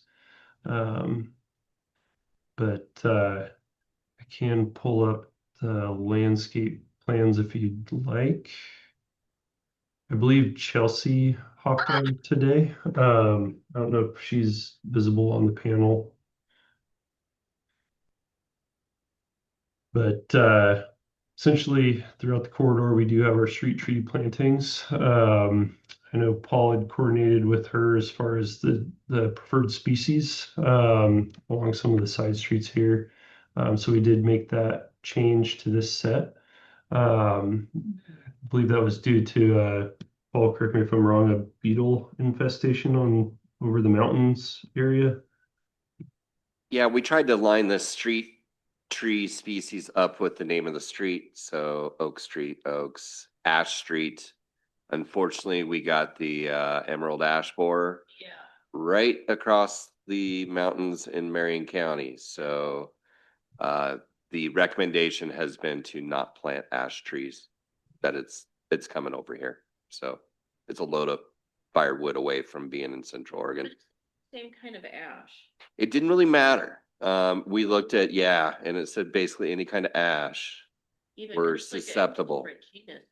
But I can pull up the landscape plans if you'd like. I believe Chelsea hopped on today. I don't know if she's visible on the panel. But essentially throughout the corridor, we do have our street tree plantings. I know Paul had coordinated with her as far as the preferred species along some of the side streets here. So we did make that change to this set. I believe that was due to, Paul, correct me if I'm wrong, a beetle infestation on over the mountains area. Yeah, we tried to line the street tree species up with the name of the street. So Oak Street, Oaks, Ash Street. Unfortunately, we got the emerald ash borer Yeah. right across the mountains in Marion County. So the recommendation has been to not plant ash trees, that it's coming over here. So it's a load of firewood away from being in Central Oregon. Same kind of ash. It didn't really matter. We looked at, yeah, and it said basically any kind of ash. Even We're it looks like a susceptible. different genus,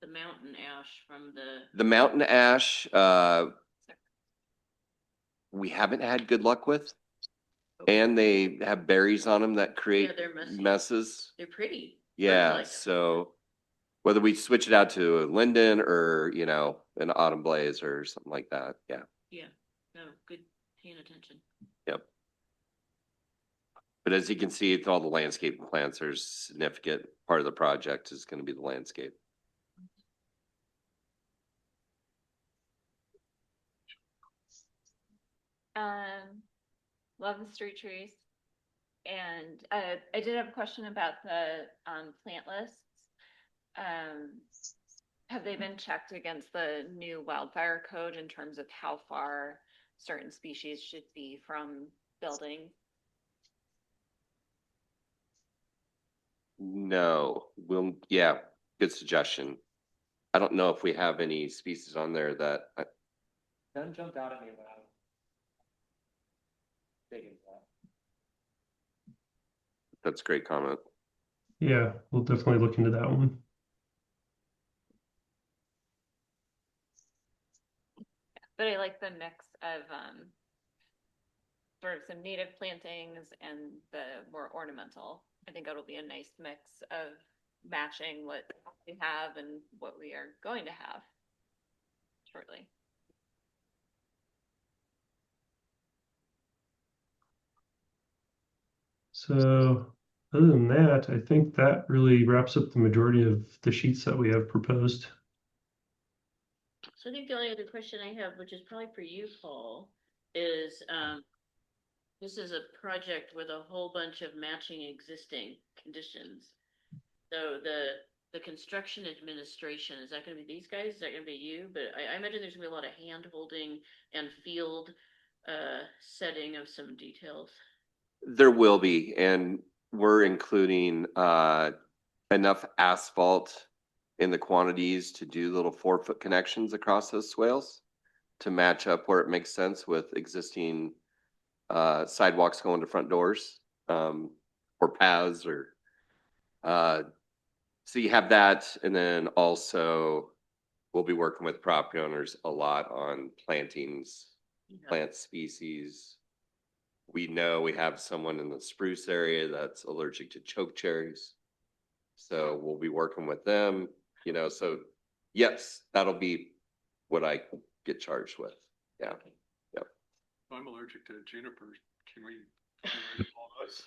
the mountain ash from The mountain ash, we haven't had good luck with. And they have berries on them that create they're messy. messes. They're pretty. Yeah, Like them. so whether we switch it out to a linden or, you know, an autumn blaze or something like that, yeah. Yeah, no, good paying attention. Yep. But as you can see, with all the landscape plants, there's significant part of the project is going to be the landscape. Love the street trees. And I did have a question about the plant lists. Have they been checked against the new wildfire code in terms of how far certain species should be from buildings? No, yeah, good suggestion. I don't know if we have any species on there that. None jumped out at me when I was digging that. That's a great comment. Yeah, we'll definitely look into that one. But I like the mix of sort of some native plantings and the more ornamental. I think it'll be a nice mix of matching what we have and what we are going to have shortly. So other than that, I think that really wraps up the majority of the sheets that we have proposed. So I think the only other question I have, which is probably for you, Paul, is this is a project with a whole bunch of matching existing conditions. So the construction administration, is that gonna be these guys? Is that gonna be you? But I imagine there's gonna be a lot of hand holding and field setting of some details. There will be, and we're including enough asphalt in the quantities to do little 4-foot connections across those swales to match up where it makes sense with existing sidewalks going to front doors or paths or so you have that, and then also we'll be working with property owners a lot on plantings, plant species. We know we have someone in the spruce area that's allergic to choke cherries. So we'll be working with them, you know, so yes, that'll be what I get charged with. Yeah. Well, I'm allergic to juniper. Can we remove all those?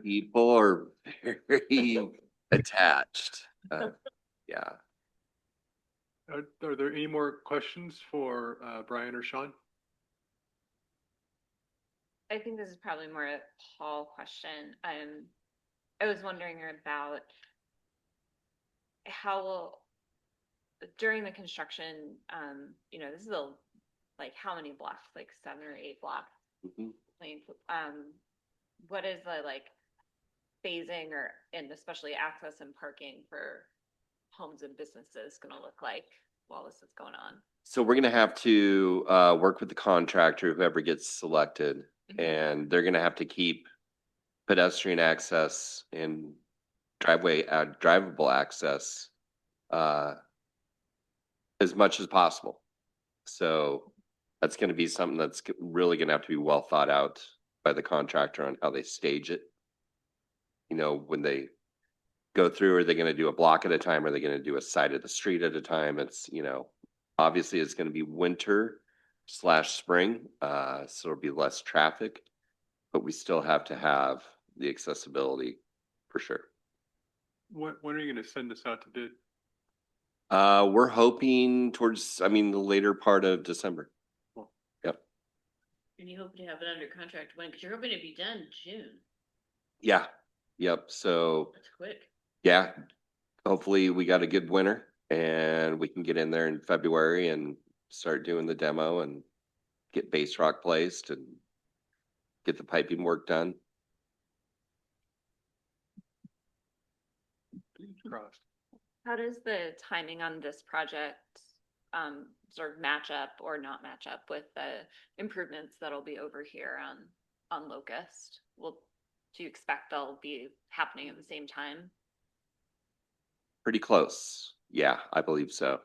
People are very attached. Yeah. Are there any more questions for Brian or Sean? I think this is probably more a Paul question. I was wondering about how will, during the construction, this is like how many blocks, like 7 or 8 blocks? Mhm. What is the like phasing and especially access and parking for homes and businesses gonna look like while this is going on? So we're gonna have to work with the contractor, whoever gets selected, and they're gonna have to keep pedestrian access and drivable access as much as possible. So that's gonna be something that's really gonna have to be well thought out by the contractor on how they stage it. When they go through, are they gonna do a block at a time? Are they gonna do a side of the street at a time? It's, obviously it's gonna be winter/spring, so it'll be less traffic, but we still have to have the accessibility for sure. When are you going to send this out to bid? We're hoping towards, the later part of December. Cool. Yep. And you hope to have it under contract when? Because you're hoping to be done June. Yeah. Yep. So That's quick. yeah, hopefully we got a good winter and we can get in there in February and start doing the demo and get base rock placed and get the piping work done. Crossed. How does the timing on this project sort of match up or not match up with the improvements that'll be over here on Locust? Do you expect they'll be happening at the same time? Pretty close. Yeah, I believe so.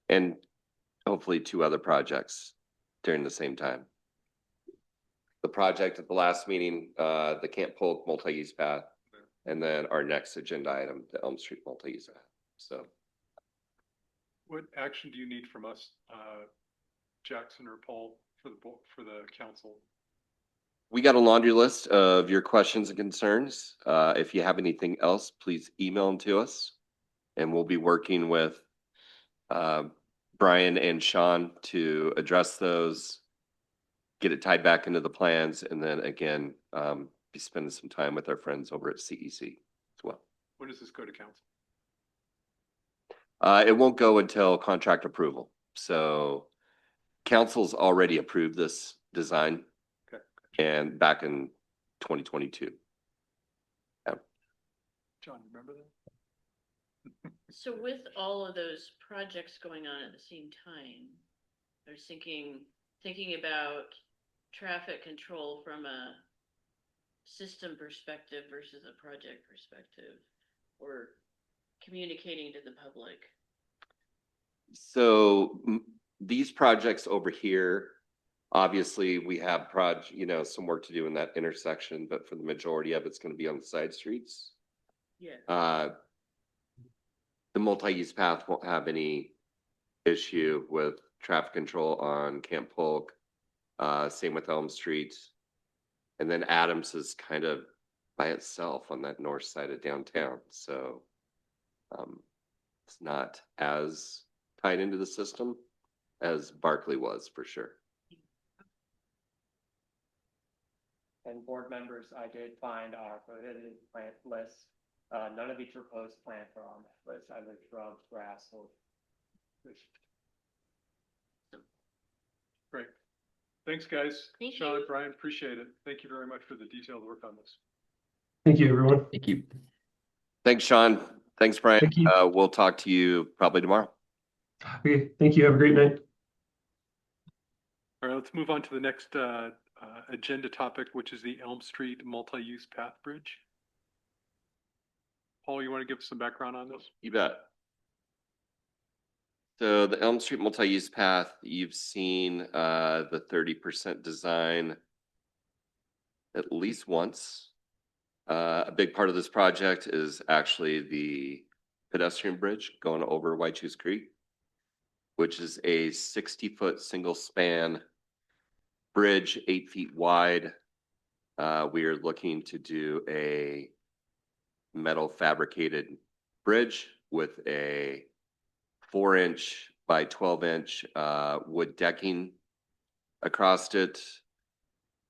And hopefully 2 other projects during the same time. The project at the last meeting, the Camp Polk multi-use path, and then our next agenda item, the Elm Street multi-use path. So What action do you need from us, Jackson or Paul, for the council? we got a laundry list of your questions and concerns. If you have anything else, please email them to us. And we'll be working with Brian and Sean to address those, get it tied back into the plans, and then again, be spending some time with our friends over at CEC as well. When does this go to council? It won't go until contract approval. So council's already approved this design. Okay. And back in 2022. John, you remember that? So with all of those projects going on at the same time, I was thinking about traffic control from a system perspective versus a project perspective, or communicating to the public. So these projects over here, obviously we have some work to do in that intersection, but for the majority of it's going to be on the side streets. Yeah. The multi-use path won't have any issue with traffic control on Camp Polk. Same with Elm Street. And then Adams is kind of by itself on that north side of downtown. So it's not as tied into the system as Barkley was for sure. And board members, I did find our prohibited plant list. None of the proposed plants are on that list, either shrubs, grass, or bush. Great. Thanks, guys. Thank Sean, you. Brian, appreciate it. Thank you very much for the detailed work on this. Thank you, everyone. Thank you. Thanks, Sean. Thanks, Brian. Thank you. We'll talk to you probably tomorrow. Okay, thank you. Have a great night. All right, let's move on to the next agenda topic, which is the Elm Street multi-use path bridge. Paul, you want to give us some background on this? You bet. So the Elm Street multi-use path, you've seen the 30% design at least once. A big part of this project is actually the pedestrian bridge going over White Shoes Creek. which is a 60-foot single span bridge, 8 feet wide. We are looking to do a metal fabricated bridge with a 4-inch by 12-inch wood decking across it.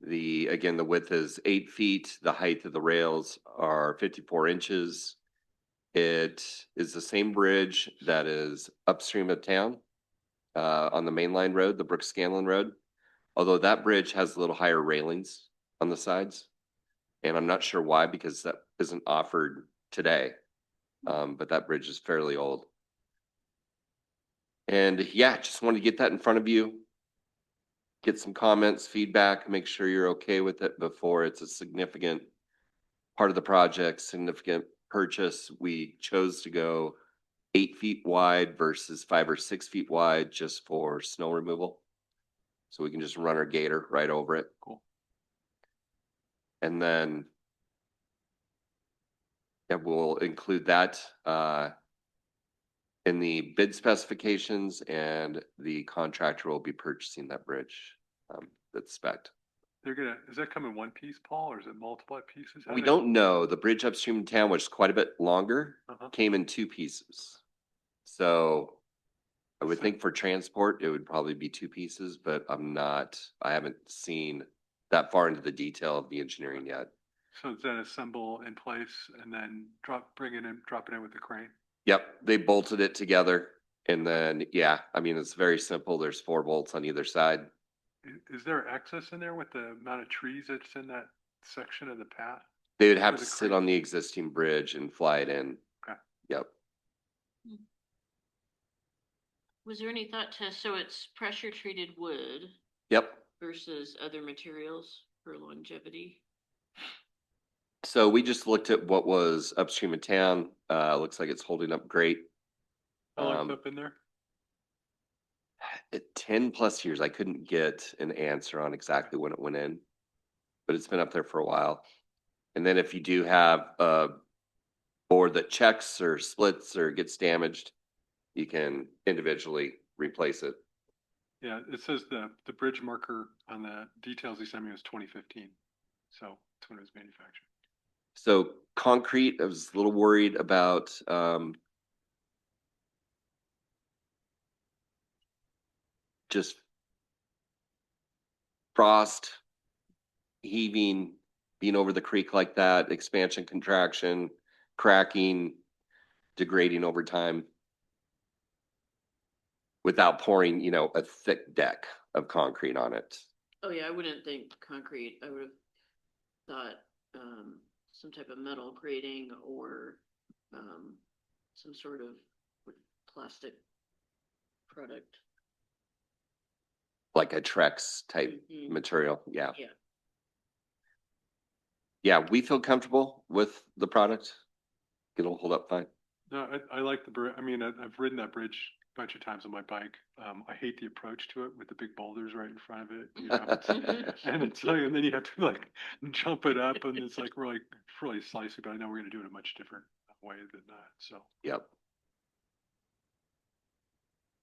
Again, the width is 8 feet. The height of the rails are 54 inches. It is the same bridge that is upstream of town on the main line road, the Brooks Scanlon Road. Although that bridge has a little higher railings on the sides. And I'm not sure why, because that isn't offered today. But that bridge is fairly old. And yeah, just wanted to get that in front of you. Get some comments, feedback, make sure you're okay with it before it's a significant part of the project, significant purchase. We chose to go 8 feet wide versus 5 or 6 feet wide just for snow removal. So we can just run our gator right over it. Cool. And then yeah, we'll include that in the bid specifications, and the contractor will be purchasing that bridge that's spec'd. Is that come in one piece, Paul, or is it multiple pieces? We don't know. The bridge upstream in town, which is quite a bit longer, Uh-huh. came in 2 pieces. So I would think for transport, it would probably be 2 pieces, but I haven't seen that far into the detail of the engineering yet. So does that assemble in place and then drop it in with the crane? Yep, they bolted it together, and then, yeah, I mean, it's very simple. There's 4 bolts on either side. Is there access in there with the amount of trees that's in that section of the path? They would have For to the sit crane? on the existing bridge and fly it in. Okay. Yep. Was there any thought to, so it's pressure treated wood Yep. versus other materials for longevity? So we just looked at what was upstream of town. Looks like it's holding up great. How long's up in there? 10 plus years. I couldn't get an answer on exactly when it went in, but it's been up there for a while. And then if you do have a board that checks or splits or gets damaged, you can individually replace it. Yeah, it says the bridge marker on the details he sent me was 2015. So that's when it was manufactured. So concrete, I was a little worried about just frost, heaving, being over the creek like that, expansion, contraction, cracking, degrading over time without pouring, a thick deck of concrete on it. Oh yeah, I wouldn't think concrete. I would have thought some type of metal grating or some sort of plastic product. Like a Trex type Mhm. material. Yeah. Yeah. Yeah, we feel comfortable with the product. It'll hold up fine. No, I like the bridge. I mean, I've ridden that bridge a bunch of times on my bike. I hate the approach to it with the big boulders right in front of it. And it's like, and then you have to like jump it up, and it's like really slicey. But I know we're going to do it a much different way than that. So Yep.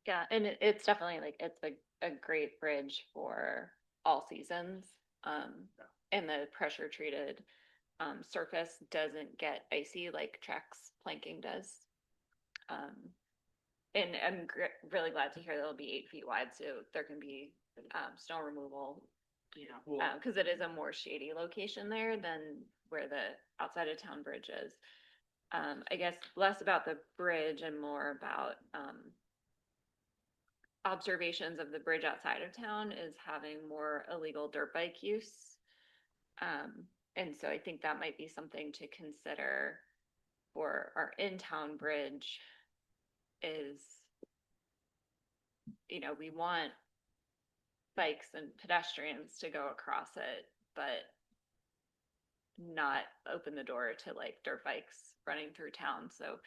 Yeah, and it's definitely like it's a great bridge for all seasons. And the pressure treated surface doesn't get icy like Trex planking does. And I'm really glad to hear that it'll be 8 feet wide, so there can be snow removal. Yeah. Because it is a more shady location there than where the outside of town bridge is. I guess less about the bridge and more about observations of the bridge outside of town is having more illegal dirt bike use. And so I think that might be something to consider for our in-town bridge is, we want bikes and pedestrians to go across it, but not open the door to like dirt bikes running through town. So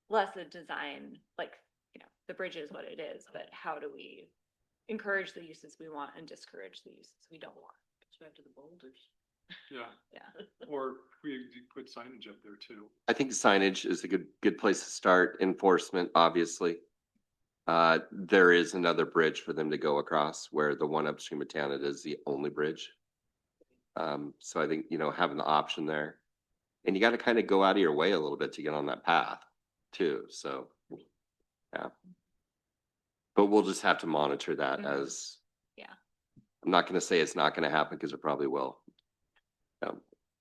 less a design, like, the bridge is what it is, but how do we encourage the uses we want and discourage the uses we don't want? Go back to the boulders. yeah, Yeah. or we put signage up there too. I think signage is a good place to start. Enforcement, obviously. There is another bridge for them to go across where the one upstream of town, it is the only bridge. So I think, you know, having the option there, and you got to kind of go out of your way a little bit to get on that path too. So, yeah. But we'll just have to monitor that Mhm. as, Yeah. I'm not going to say it's not going to happen because it probably will.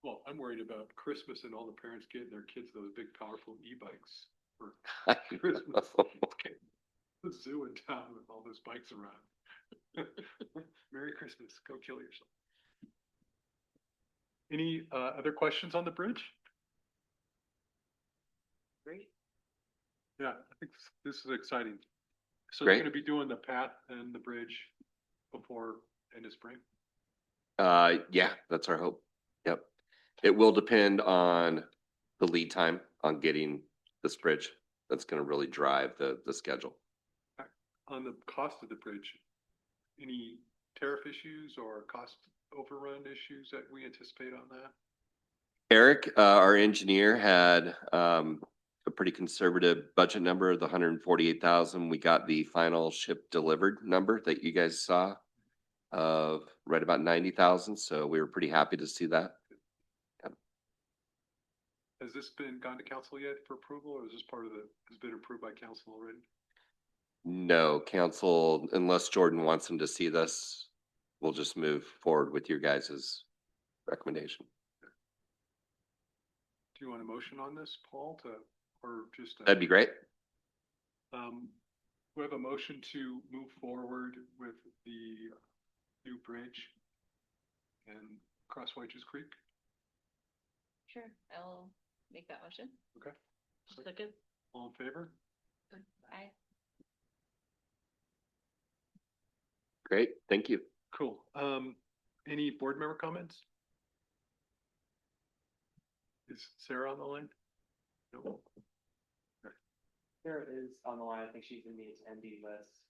Well, I'm worried about Christmas and all the parents getting their kids those big, powerful e-bikes for Christmas. The zoo in town with all those bikes around. Merry Christmas. Go kill yourself. Any other questions on the bridge? Great. Yeah, I think this is exciting. So Great. they're going to be doing the path and the bridge before end of spring. Yeah, that's our hope. Yep. It will depend on the lead time on getting this bridge. That's going to really drive the schedule. On the cost of the bridge, any tariff issues or cost overrun issues that we anticipate on that? Eric, our engineer, had a pretty conservative budget number of the 148,000. We got the final ship delivered number that you guys saw of right about 90,000. So we were pretty happy to see that. Has this been gone to council yet for approval, or is this part of has been approved by council already? No, council, unless Jordan wants him to see this, we'll just move forward with your guys' recommendation. Do you want a motion on this, Paul, or just? That'd be great. We have a motion to move forward with the new bridge and cross White's Creek. Sure, I'll make that motion. Okay. Second. All in favor? Aye. Great, thank you. Cool. Any board member comments? Is Sarah on the line? No. Sarah is on the line. I think she's in the attendee list.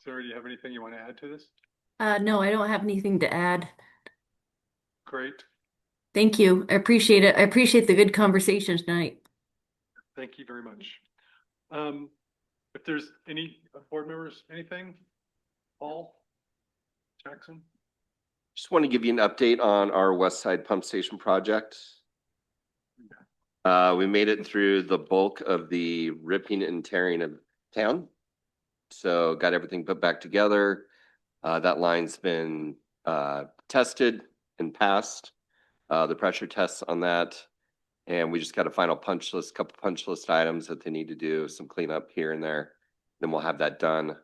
Sarah, do you have anything you want to add to this? No, I don't have anything to add. Great. Thank you. I appreciate it. I appreciate the good conversation tonight. Thank you very much. If there's any board members, anything? Paul? Jackson? Just want to give you an update on our West Side Pump Station project. We made it through the bulk of the ripping and tearing of town. So got everything put back together. That line's been tested and passed the pressure tests on that. And we just got a final punch list, couple punch list items that they need to do, some cleanup here and there. Then we'll have that done.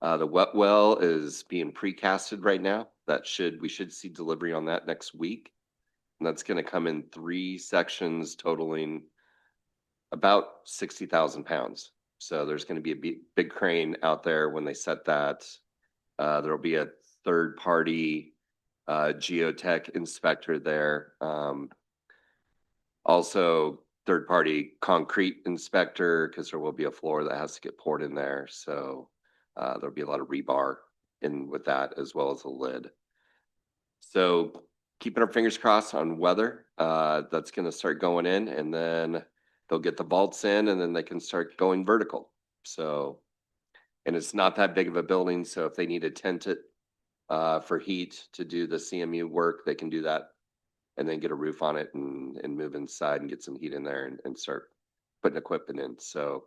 The wet well is being precasted right now. We should see delivery on that next week. And that's going to come in 3 sections totaling about 60,000 pounds. So there's going to be a big crane out there when they set that. There'll be a third party geotech inspector there. Also third party concrete inspector, because there will be a floor that has to get poured in there. So there'll be a lot of rebar in with that, as well as a lid. So keeping our fingers crossed on weather. That's going to start going in, and then they'll get the vaults in, and then they can start going vertical. So, and it's not that big of a building. So if they need to tent it for heat to do the CMU work, they can do that, and then get a roof on it and move inside and get some heat in there and start putting equipment in. So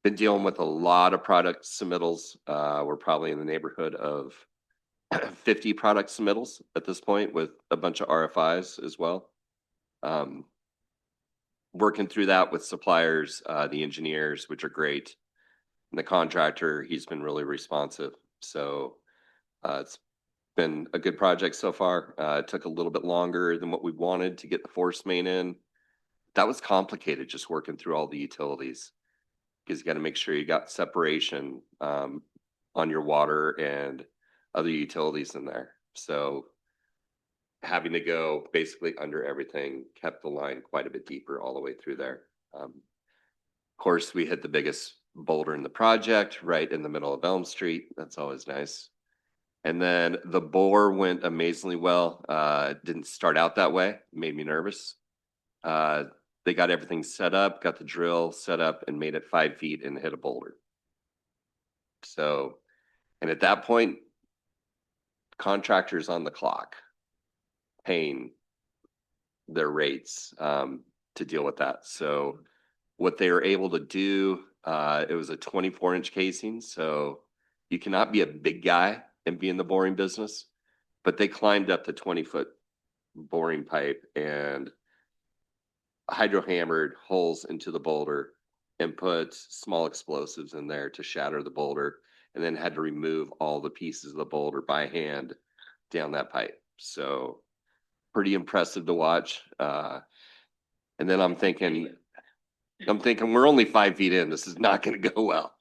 been dealing with a lot of product submittals. We're probably in the neighborhood of 50 product submittals at this point, with a bunch of RFIs as well. Working through that with suppliers, the engineers, which are great. And the contractor, he's been really responsive. So it's been a good project so far. It took a little bit longer than what we wanted to get the force main in. That was complicated, just working through all the utilities, because you got to make sure you got separation on your water and other utilities in there. So having to go basically under everything kept the line quite a bit deeper all the way through there. Of course, we hit the biggest boulder in the project, right in the middle of Elm Street. That's always nice. And then the bore went amazingly well. Didn't start out that way. Made me nervous. They got everything set up, got the drill set up, and made it 5 feet and hit a boulder. So, and at that point, contractors on the clock, paying their rates to deal with that. So, what they were able to do, it was a 24-inch casing. So, you cannot be a big guy and be in the boring business, but they climbed up the 20-foot boring pipe and hydro hammered holes into the boulder and put small explosives in there to shatter the boulder, and then had to remove all the pieces of the boulder by hand down that pipe. So pretty impressive to watch. And then I'm thinking we're only 5 feet in. This is not going to go well.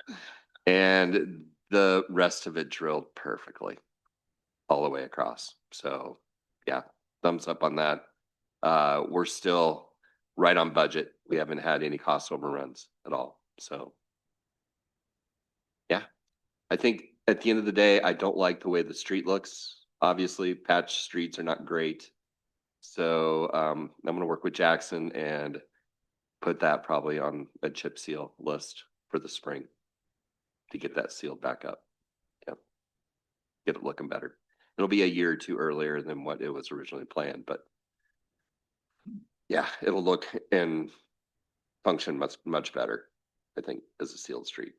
And the rest of it drilled perfectly all the way across. So yeah, thumbs up on that. We're still right on budget. We haven't had any cost overruns at all. So yeah, I think at the end of the day, I don't like the way the street looks. Obviously, patch streets are not great. So I'm going to work with Jackson and put that probably on a chip seal list for the spring to get that sealed back up. Yep. Get it looking better. It'll be a year or two earlier than what it was originally planned, but yeah, it'll look and function much better, I think, as a sealed street.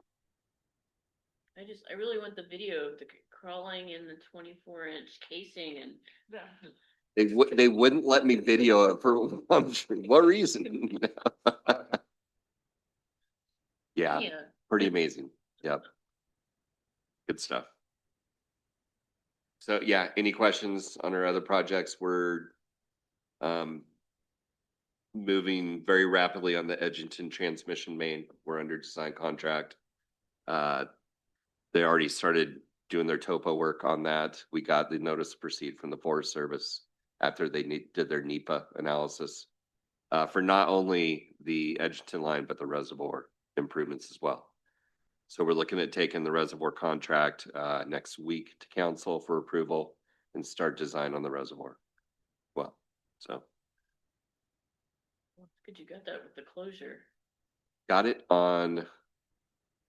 I really want the video of the crawling in the 24-inch casing and. They wouldn't let me video it for what reason? Yeah, pretty amazing. Yep. Good stuff. So yeah, any questions on our other projects? We're moving very rapidly on the Edgerton transmission main. We're under design contract. They already started doing their topo work on that. We got the notice to proceed from the Forest Service after they did their NEPA analysis for not only the Edgerton line, but the reservoir improvements as well. So we're looking at taking the reservoir contract next week to council for approval and start design on the reservoir. Well, so. Good, you got that with the closure. Got it on,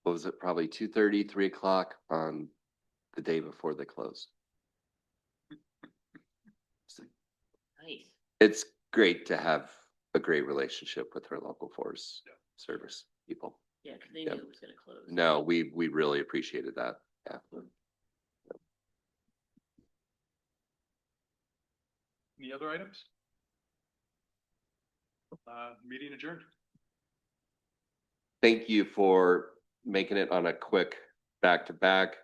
what was it, probably 2:30, 3 o'clock on the day before they closed. Nice. It's great to have a great relationship with our local Forest Service people. Yeah, because they knew it was going to close. No, we really appreciated that. Yeah. Any other items? Meeting adjourned. Thank you for making it on a quick back-to-back.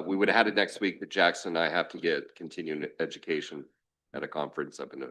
We would have had it next week, but Jackson and I have to get continuing education at a conference up in